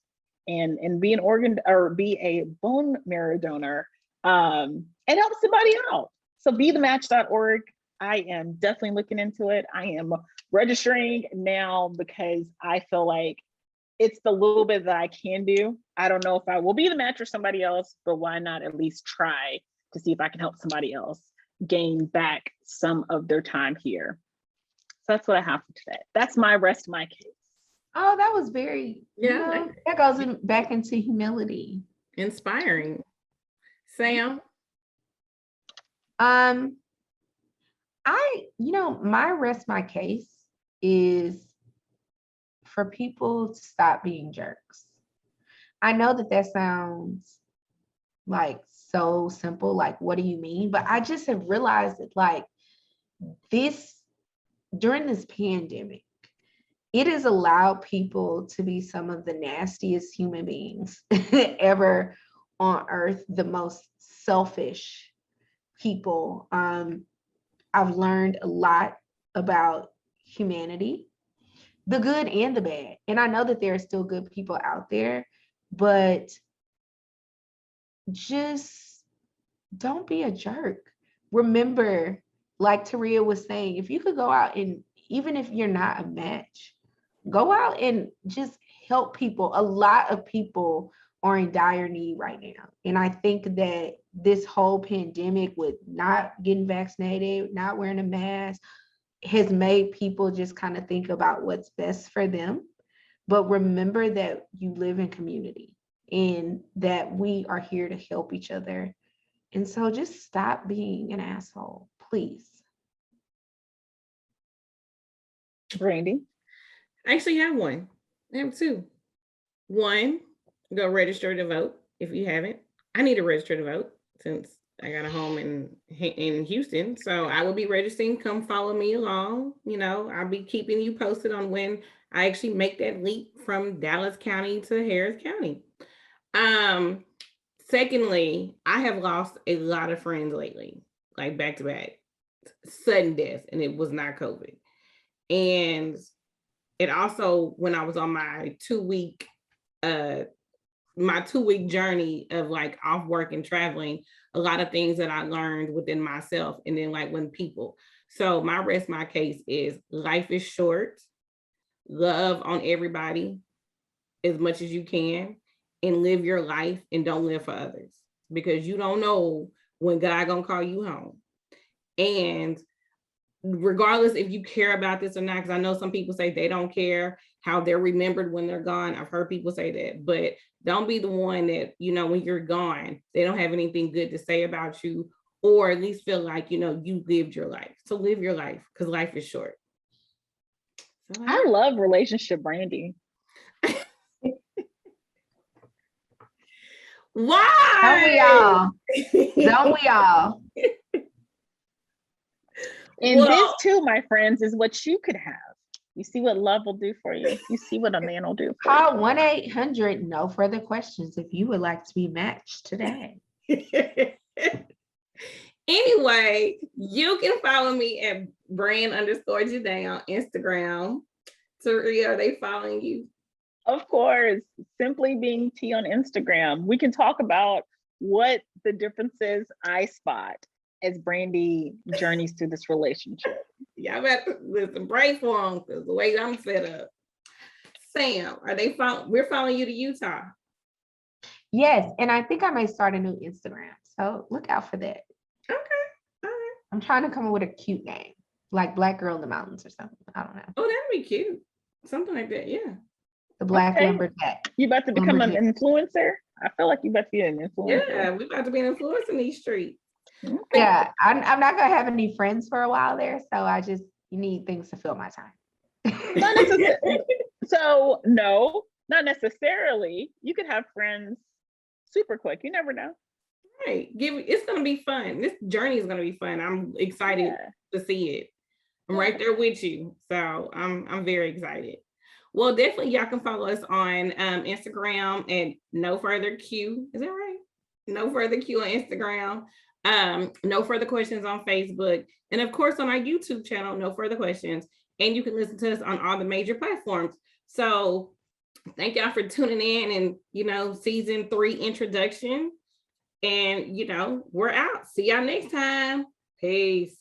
and be an organ or be a bone marrow donor and help somebody out. So bethematch.org. I am definitely looking into it. I am registering now because I feel like it's the little bit that I can do. I don't know if I will be the match for somebody else, but why not at least try to see if I can help somebody else gain back some of their time here. So that's what I have for today. That's my rest of my case. Oh, that was very, that goes back into humility. Inspiring. Sam? My rest my case is for people to stop being jerks. I know that sounds like so simple, like, what do you mean? But I just have realized that like during this pandemic, it has allowed people to be some of the nastiest human beings ever on earth, the most selfish people. I've learned a lot about humanity, the good and the bad. And I know that there are still good people out there, but just don't be a jerk. Remember, like Taria was saying, if you could go out and, even if you're not a match, go out and just help people. A lot of people are in dire need right now. And I think that this whole pandemic with not getting vaccinated, not wearing a mask, has made people just kind of think about what's best for them. But remember that you live in community and that we are here to help each other. And so just stop being an asshole, please. Brandy? I actually have one. I have two. One, go register to vote if you haven't. I need to register to vote since I got a home in Houston. So I will be registering. Come follow me along. I'll be keeping you posted on when I actually make that leap from Dallas County to Harris County. Secondly, I have lost a lot of friends lately, like back to back, sudden death, and it was not COVID. And it also, when I was on my 2-week journey of like off work and traveling, a lot of things that I learned within myself and then like when people. So my rest my case is life is short, love on everybody as much as you can, and live your life and don't live for others, because you don't know when God gonna call you home. And regardless if you care about this or not, because I know some people say they don't care how they're remembered when they're gone. I've heard people say that, but don't be the one that, when you're gone, they don't have anything good to say about you, or at least feel like, you lived your life. So live your life, because life is short. So, I love relationship Brandy. Why? Don't we all? Don't we all? And Well, this too, my friends, is what you could have. You see what love will do for you. You see what a man will do for Call 1-800, no further questions if you would like to be matched today. anyway, you can follow me at brand_Janae on Instagram. Taria, are they following you? Of course, simply being T on Instagram. We can talk about what the differences I spot as Brandy journeys through this relationship. Y'all better listen, pray for them because the way I'm set up. Sam, are they following? We're following you to Utah. Yes, and I think I may start a new Instagram. So look out for that. Okay. All right. I'm trying to come up with a cute name, like Black Girl in the Mountains or something. I don't know. Oh, that'd be cute. Something like that. Yeah. The Black Okay. Lumberjack. You about to become an Lumberjack. influencer? I feel like you about to be an influencer. Yeah, we're about to be influencing these streets. Yeah, I'm not gonna have any friends for a while there, so I just need things to fill my time. Not necessarily. So no, not necessarily. You could have friends super quick. You never know. Right. It's gonna be fun. This journey is gonna be fun. I'm excited Yeah. to see it. I'm right there with you. So I'm very excited. Well, definitely y'all can follow us on Instagram at No Further Q. Is that right? No Further Q on Instagram. No Further Questions on Facebook. And of course on our YouTube channel, No Further Questions. And you can listen to us on all the major platforms. So thank y'all for tuning in and season 3 introduction. And we're out. See y'all next time. Peace.